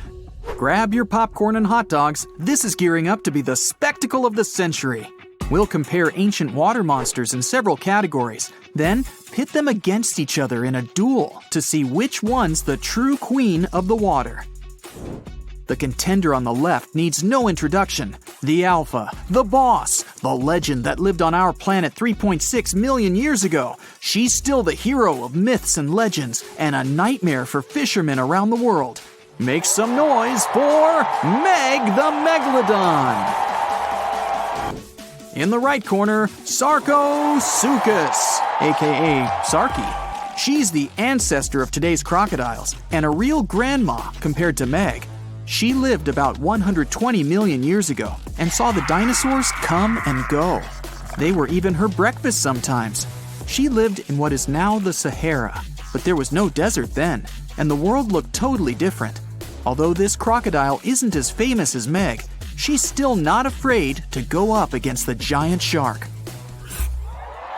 Grab your popcorn and hot dogs. This is gearing up to be the spectacle of the century. We'll compare ancient water monsters in several categories, then pit them against each other in a duel to see which one's the true queen of the water. The contender on the left needs no introduction. The alpha, the boss, the legend that lived on our planet 3.6 million years ago. She's still the hero of myths and legends and a nightmare for fishermen around the world. Make some noise for Meg the Megalodon! In the right corner, Sarcosuchus, aka Sarky. She's the ancestor of today's crocodiles and a real grandma compared to Meg. She lived about 120 million years ago and saw the dinosaurs come and go. They were even her breakfast sometimes. She lived in what is now the Sahara, but there was no desert then, and the world looked totally different. Although this crocodile isn't as famous as Meg, she's still not afraid to go up against the giant shark.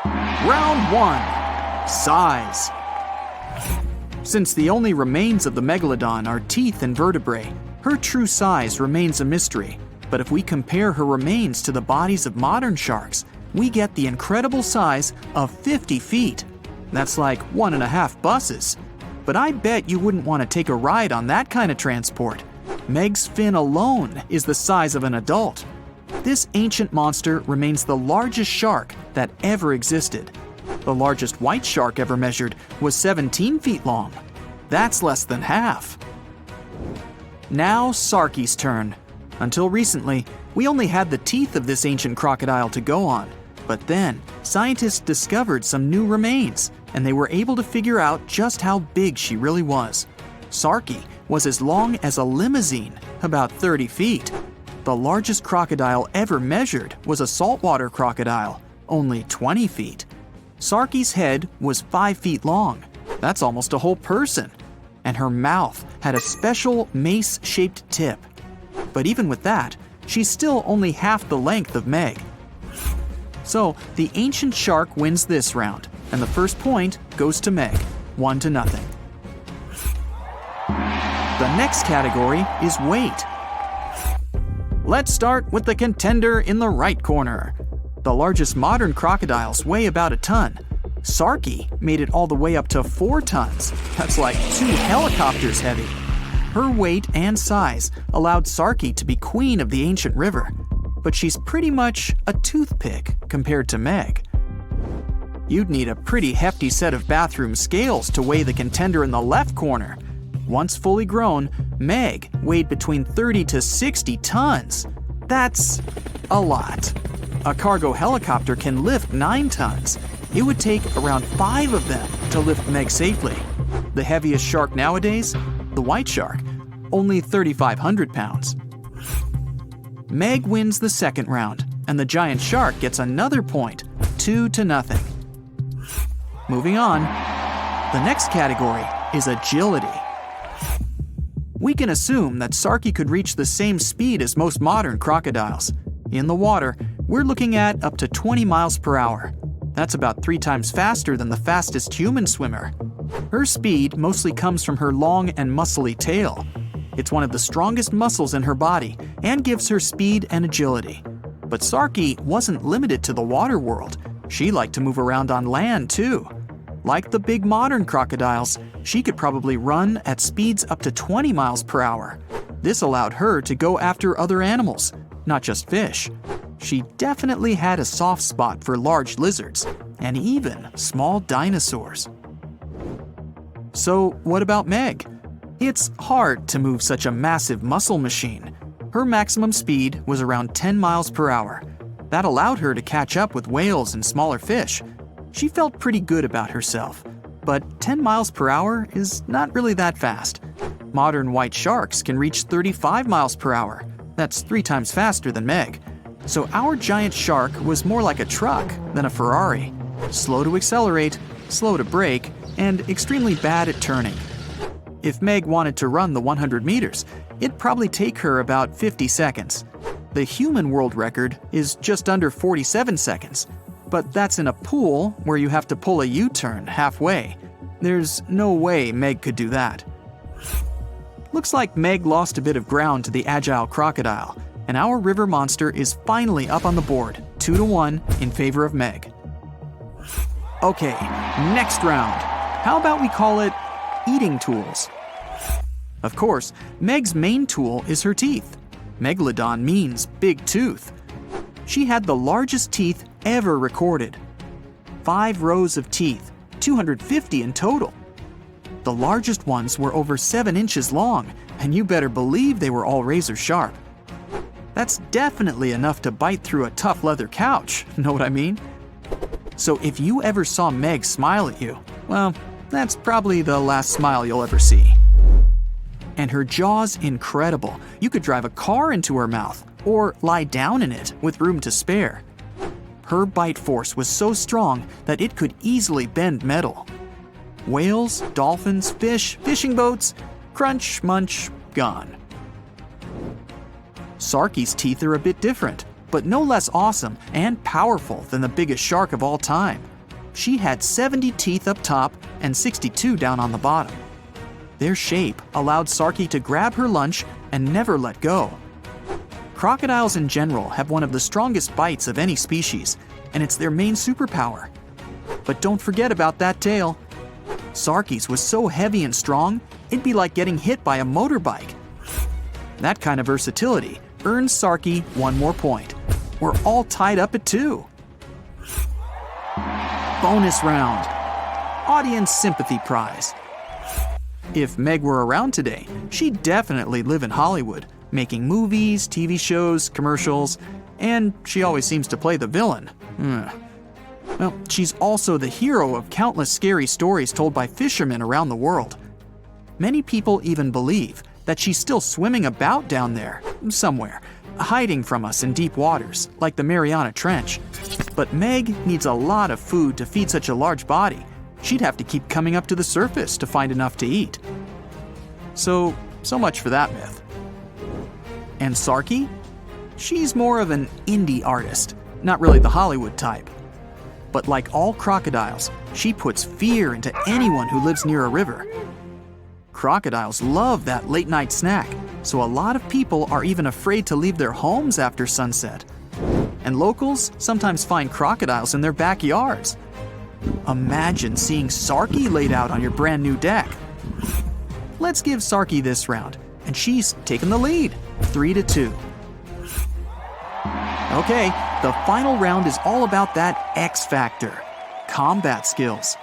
Round 1. Size. Since the only remains of the Megalodon are teeth and vertebrae, her true size remains a mystery. But if we compare her remains to the bodies of modern sharks, we get the incredible size of 50 feet. That's like 1.5 buses. But I bet you wouldn't want to take a ride on that kind of transport. Meg's fin alone is the size of an adult. This ancient monster remains the largest shark that ever existed. The largest white shark ever measured was 17 feet long. That's less than half. Now Sarky's turn. Until recently, we only had the teeth of this ancient crocodile to go on. But then, scientists discovered some new remains, and they were able to figure out just how big she really was. Sarky was as long as a limousine, about 30 feet. The largest crocodile ever measured was a saltwater crocodile, only 20 feet. Sarki's head was 5 feet long. That's almost a whole person. And her mouth had a special mace-shaped tip. But even with that, she's still only half the length of Meg. So the ancient shark wins this round, and the first point goes to Meg, 1-0. The next category is weight. Let's start with the contender in the right corner. The largest modern crocodiles weigh about a ton. Sarki made it all the way up to 4 tons. That's like 2 helicopters heavy. Her weight and size allowed Sarki to be queen of the ancient river, but she's pretty much a toothpick compared to Meg. You'd need a pretty hefty set of bathroom scales to weigh the contender in the left corner. Once fully grown, Meg weighed between 30 to 60 tons. That's a lot. A cargo helicopter can lift 9 tons. It would take around 5 of them to lift Meg safely. The heaviest shark nowadays? The white shark, only 3,500 pounds. Meg wins the second round, and the giant shark gets another point, 2-0. Moving on, the next category is agility. We can assume that Sarki could reach the same speed as most modern crocodiles. In the water, we're looking at up to 20 miles per hour. That's about 3 times faster than the fastest human swimmer. Her speed mostly comes from her long and muscly tail. It's one of the strongest muscles in her body and gives her speed and agility. But Sarki wasn't limited to the water world. She liked to move around on land too. Like the big modern crocodiles, she could probably run at speeds up to 20 miles per hour. This allowed her to go after other animals, not just fish. She definitely had a soft spot for large lizards and even small dinosaurs. So what about Meg? It's hard to move such a massive muscle machine. Her maximum speed was around 10 miles per hour. That allowed her to catch up with whales and smaller fish. She felt pretty good about herself, but 10 miles per hour is not really that fast. Modern white sharks can reach 35 miles per hour. That's 3 times faster than Meg. So our giant shark was more like a truck than a Ferrari. Slow to accelerate, slow to brake, and extremely bad at turning. If Meg wanted to run the 100 meters, it'd probably take her about 50 seconds. The human world record is just under 47 seconds, but that's in a pool where you have to pull a U-turn halfway. There's no way Meg could do that. Looks like Meg lost a bit of ground to the agile crocodile, and our river monster is finally up on the board, 2-1 in favor of Meg. Okay, next round. How about we call it eating tools? Of course, Meg's main tool is her teeth. Megalodon means big tooth. She had the largest teeth ever recorded. 5 rows of teeth, 250 in total. The largest ones were over 7 inches long, and you better believe they were all razor sharp. That's definitely enough to bite through a tough leather couch, know what I mean? So if you ever saw Meg smile at you, well, that's probably the last smile you'll ever see. And her jaw's incredible. You could drive a car into her mouth, or lie down in it with room to spare. Her bite force was so strong that it could easily bend metal. Whales, dolphins, fish, fishing boats, crunch, munch, gone. Sarki's teeth are a bit different, but no less awesome and powerful than the biggest shark of all time. She had 70 teeth up top and 62 down on the bottom. Their shape allowed Sarki to grab her lunch and never let go. Crocodiles in general have one of the strongest bites of any species, and it's their main superpower. But don't forget about that tail. Sarki's was so heavy and strong, it'd be like getting hit by a motorbike. That kind of versatility earns Sarki 1 more point. We're all tied up at 2. Bonus round. Audience sympathy prize. If Meg were around today, she'd definitely live in Hollywood, making movies, TV shows, commercials, and she always seems to play the villain. Well, she's also the hero of countless scary stories told by fishermen around the world. Many people even believe that she's still swimming about down there, somewhere, hiding from us in deep waters, like the Mariana Trench. But Meg needs a lot of food to feed such a large body. She'd have to keep coming up to the surface to find enough to eat. So much for that myth. And Sarky? She's more of an indie artist, not really the Hollywood type. But like all crocodiles, she puts fear into anyone who lives near a river. Crocodiles love that late-night snack, so a lot of people are even afraid to leave their homes after sunset. And locals sometimes find crocodiles in their backyards. Imagine seeing Sarky laid out on your brand new deck. Let's give Sarky this round, and she's taken the lead, 3-2. Okay, the final round is all about that X factor, combat skills.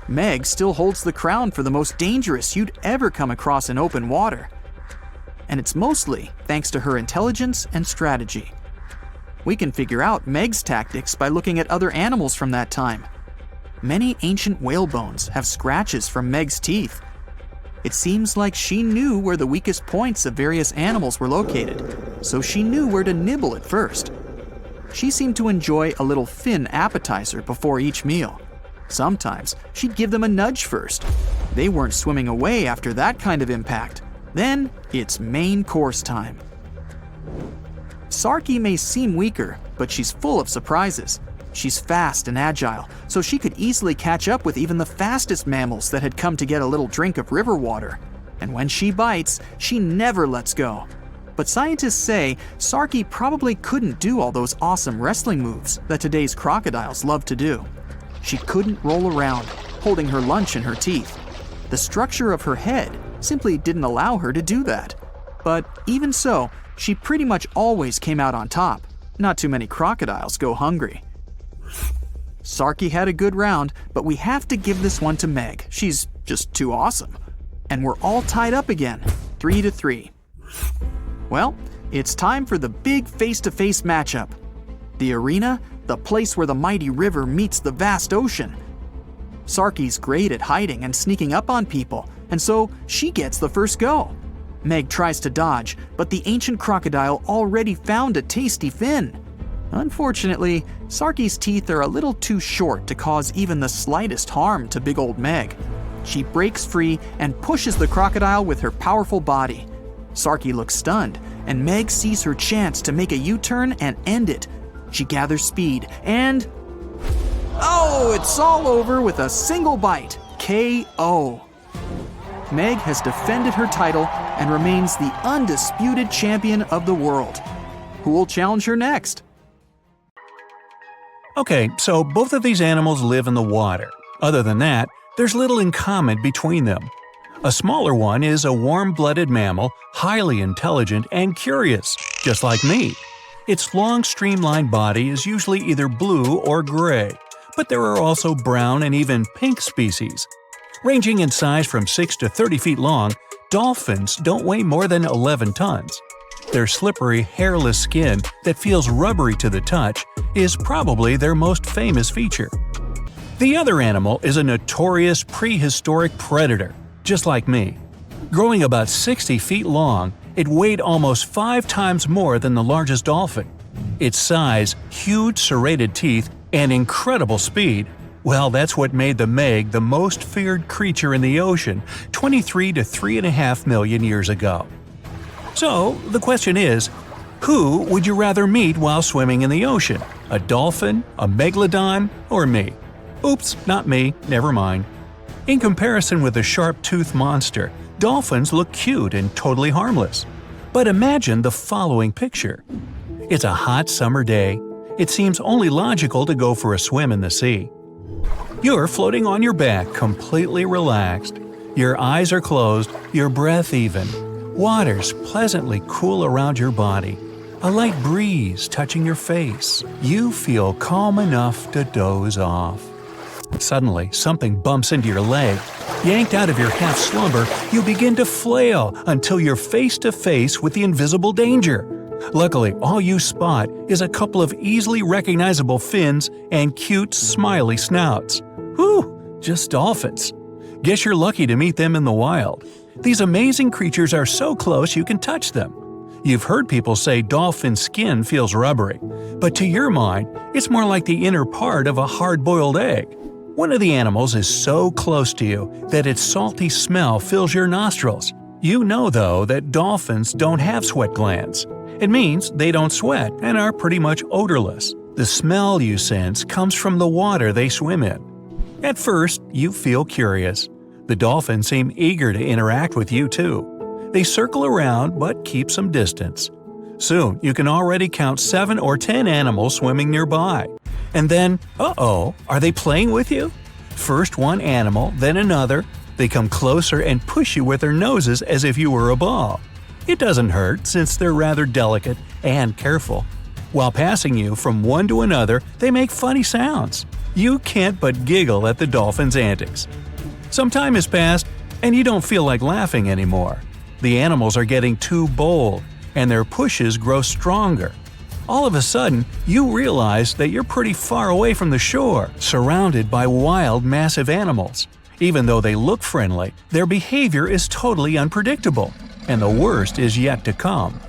Meg still holds the crown for the most dangerous you'd ever come across in open water. And it's mostly thanks to her intelligence and strategy. We can figure out Meg's tactics by looking at other animals from that time. Many ancient whale bones have scratches from Meg's teeth. It seems like she knew where the weakest points of various animals were located, so she knew where to nibble at first. She seemed to enjoy a little fin appetizer before each meal. Sometimes she'd give them a nudge first. They weren't swimming away after that kind of impact. Then it's main course time. Sarky may seem weaker, but she's full of surprises. She's fast and agile, so she could easily catch up with even the fastest mammals that had come to get a little drink of river water. And when she bites, she never lets go. But scientists say Sarky probably couldn't do all those awesome wrestling moves that today's crocodiles love to do. She couldn't roll around, holding her lunch in her teeth. The structure of her head simply didn't allow her to do that. But even so, she pretty much always came out on top. Not too many crocodiles go hungry. Sarky had a good round, but we have to give this one to Meg. She's just too awesome. And we're all tied up again, 3-3. Well, it's time for the big face-to-face matchup. The arena, the place where the mighty river meets the vast ocean. Sarky's great at hiding and sneaking up on people, and so she gets the first go. Meg tries to dodge, but the ancient crocodile already found a tasty fin. Unfortunately, Sarky's teeth are a little too short to cause even the slightest harm to big old Meg. She breaks free and pushes the crocodile with her powerful body. Sarky looks stunned, and Meg sees her chance to make a U-turn and end it. She gathers speed and... oh, it's all over with a single bite. KO. Meg has defended her title and remains the undisputed champion of the world. Who will challenge her next? Okay, so both of these animals live in the water. Other than that, there's little in common between them. A smaller one is a warm-blooded mammal, highly intelligent and curious, just like me. Its long, streamlined body is usually either blue or gray, but there are also brown and even pink species. Ranging in size from 6 to 30 feet long, dolphins don't weigh more than 11 tons. Their slippery, hairless skin that feels rubbery to the touch is probably their most famous feature. The other animal is a notorious prehistoric predator, just like me. Growing about 60 feet long, it weighed almost 5 times more than the largest dolphin. Its size, huge serrated teeth, and incredible speed, well, that's what made the Meg the most feared creature in the ocean 23 to 3.5 million years ago. So, the question is, who would you rather meet while swimming in the ocean? A dolphin, a megalodon, or me? Oops, not me, never mind. In comparison with a sharp-toothed monster, dolphins look cute and totally harmless. But imagine the following picture. It's a hot summer day. It seems only logical to go for a swim in the sea. You're floating on your back, completely relaxed. Your eyes are closed, your breath even. Water's pleasantly cool around your body. A light breeze touching your face. You feel calm enough to doze off. Suddenly, something bumps into your leg. Yanked out of your half-slumber, you begin to flail until you're face to face with the invisible danger. Luckily, all you spot is a couple of easily recognizable fins and cute, smiley snouts. Whew, just dolphins. Guess you're lucky to meet them in the wild. These amazing creatures are so close you can touch them. You've heard people say dolphin skin feels rubbery, but to your mind, it's more like the inner part of a hard-boiled egg. One of the animals is so close to you that its salty smell fills your nostrils. You know, though, that dolphins don't have sweat glands. It means they don't sweat and are pretty much odorless. The smell you sense comes from the water they swim in. At first, you feel curious. The dolphins seem eager to interact with you too. They circle around but keep some distance. Soon, you can already count 7 or 10 animals swimming nearby. And then, are they playing with you? First one animal, then another. They come closer and push you with their noses as if you were a ball. It doesn't hurt since they're rather delicate and careful. While passing you from one to another, they make funny sounds. You can't but giggle at the dolphin's antics. Some time has passed, and you don't feel like laughing anymore. The animals are getting too bold, and their pushes grow stronger. All of a sudden, you realize that you're pretty far away from the shore, surrounded by wild, massive animals. Even though they look friendly, their behavior is totally unpredictable, and the worst is yet to come.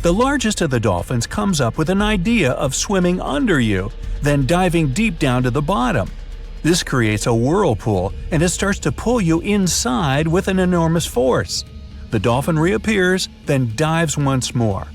The largest of the dolphins comes up with an idea of swimming under you, then diving deep down to the bottom. This creates a whirlpool, and it starts to pull you inside with an enormous force. The dolphin reappears, then dives once more.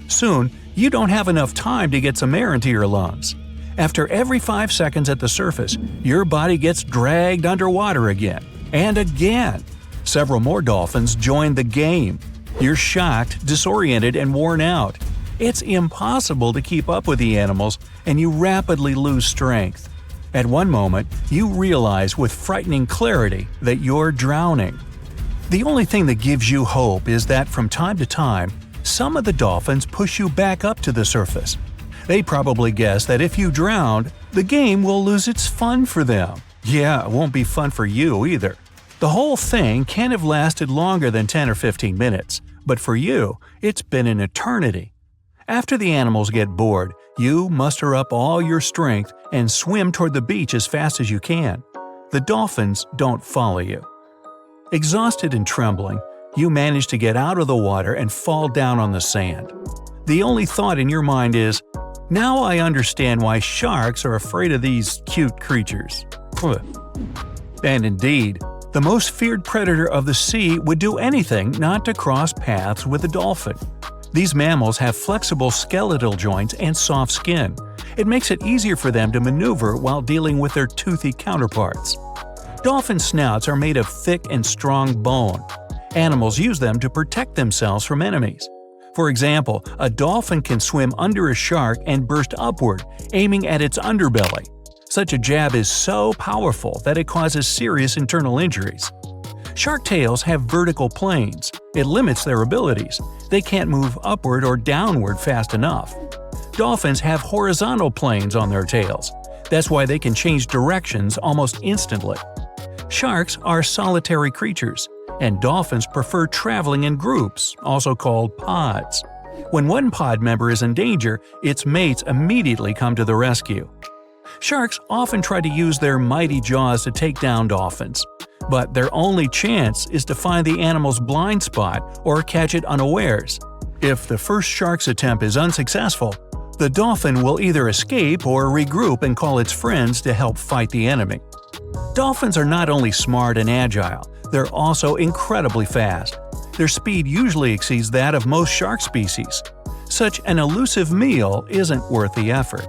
Soon, you don't have enough time to get some air into your lungs. After every 5 seconds at the surface, your body gets dragged underwater again and again. Several more dolphins join the game. You're shocked, disoriented, and worn out. It's impossible to keep up with the animals, and you rapidly lose strength. At one moment, you realize with frightening clarity that you're drowning. The only thing that gives you hope is that from time to time, some of the dolphins push you back up to the surface. They probably guess that if you drown, the game will lose its fun for them. Yeah, it won't be fun for you either. The whole thing can't have lasted longer than 10 or 15 minutes, but for you, it's been an eternity. After the animals get bored, you muster up all your strength and swim toward the beach as fast as you can. The dolphins don't follow you. Exhausted and trembling, you manage to get out of the water and fall down on the sand. The only thought in your mind is, now I understand why sharks are afraid of these cute creatures. And indeed, the most feared predator of the sea would do anything not to cross paths with a dolphin. These mammals have flexible skeletal joints and soft skin. It makes it easier for them to maneuver while dealing with their toothy counterparts. Dolphin snouts are made of thick and strong bone. Animals use them to protect themselves from enemies. For example, a dolphin can swim under a shark and burst upward, aiming at its underbelly. Such a jab is so powerful that it causes serious internal injuries. Shark tails have vertical planes. It limits their abilities. They can't move upward or downward fast enough. Dolphins have horizontal planes on their tails. That's why they can change directions almost instantly. Sharks are solitary creatures, and dolphins prefer traveling in groups, also called pods. When one pod member is in danger, its mates immediately come to the rescue. Sharks often try to use their mighty jaws to take down dolphins, but their only chance is to find the animal's blind spot or catch it unawares. If the first shark's attempt is unsuccessful, the dolphin will either escape or regroup and call its friends to help fight the enemy. Dolphins are not only smart and agile, they're also incredibly fast. Their speed usually exceeds that of most shark species. Such an elusive meal isn't worth the effort.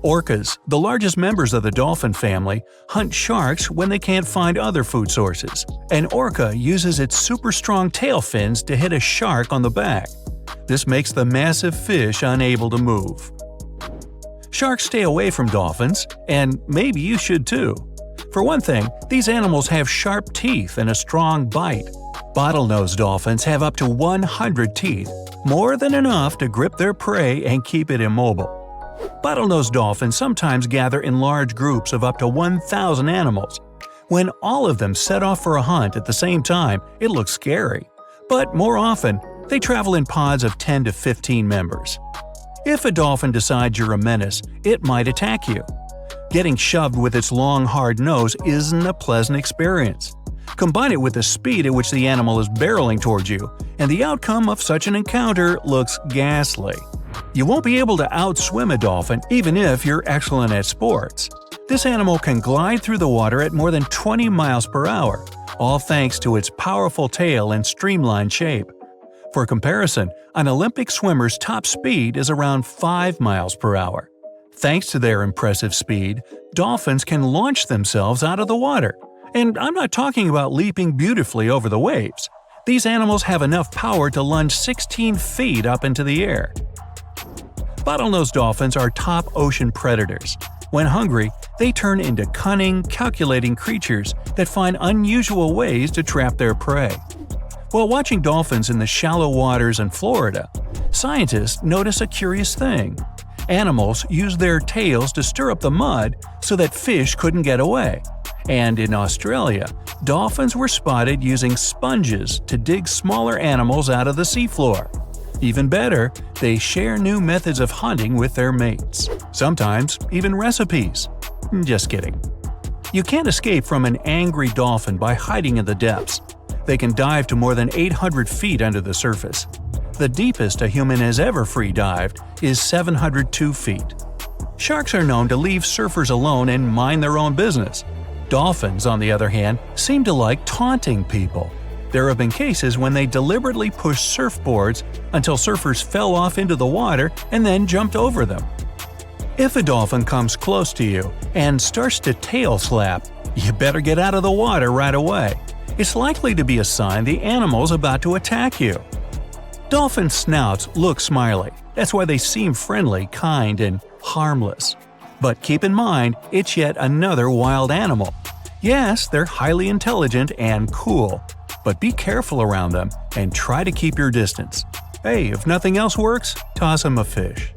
Orcas, the largest members of the dolphin family, hunt sharks when they can't find other food sources. An orca uses its super strong tail fins to hit a shark on the back. This makes the massive fish unable to move. Sharks stay away from dolphins, and maybe you should too. For one thing, these animals have sharp teeth and a strong bite. Bottlenose dolphins have up to 100 teeth, more than enough to grip their prey and keep it immobile. Bottlenose dolphins sometimes gather in large groups of up to 1,000 animals. When all of them set off for a hunt at the same time, it looks scary. But more often, they travel in pods of 10 to 15 members. If a dolphin decides you're a menace, it might attack you. Getting shoved with its long, hard nose isn't a pleasant experience. Combine it with the speed at which the animal is barreling towards you, and the outcome of such an encounter looks ghastly. You won't be able to outswim a dolphin even if you're excellent at sports. This animal can glide through the water at more than 20 miles per hour, all thanks to its powerful tail and streamlined shape. For comparison, an Olympic swimmer's top speed is around 5 miles per hour. Thanks to their impressive speed, dolphins can launch themselves out of the water. And I'm not talking about leaping beautifully over the waves. These animals have enough power to lunge 16 feet up into the air. Bottlenose dolphins are top ocean predators. When hungry, they turn into cunning, calculating creatures that find unusual ways to trap their prey. While watching dolphins in the shallow waters in Florida, scientists notice a curious thing. Animals use their tails to stir up the mud so that fish couldn't get away. And in Australia, dolphins were spotted using sponges to dig smaller animals out of the seafloor. Even better, they share new methods of hunting with their mates. Sometimes even recipes. Just kidding. You can't escape from an angry dolphin by hiding in the depths. They can dive to more than 800 feet under the surface. The deepest a human has ever free-dived is 702 feet. Sharks are known to leave surfers alone and mind their own business. Dolphins, on the other hand, seem to like taunting people. There have been cases when they deliberately pushed surfboards until surfers fell off into the water and then jumped over them. If a dolphin comes close to you and starts to tail slap, you better get out of the water right away. It's likely to be a sign the animal's about to attack you. Dolphin snouts look smiley. That's why they seem friendly, kind, and harmless. But keep in mind, it's yet another wild animal. Yes, they're highly intelligent and cool, but be careful around them and try to keep your distance. Hey, if nothing else works, toss them a fish.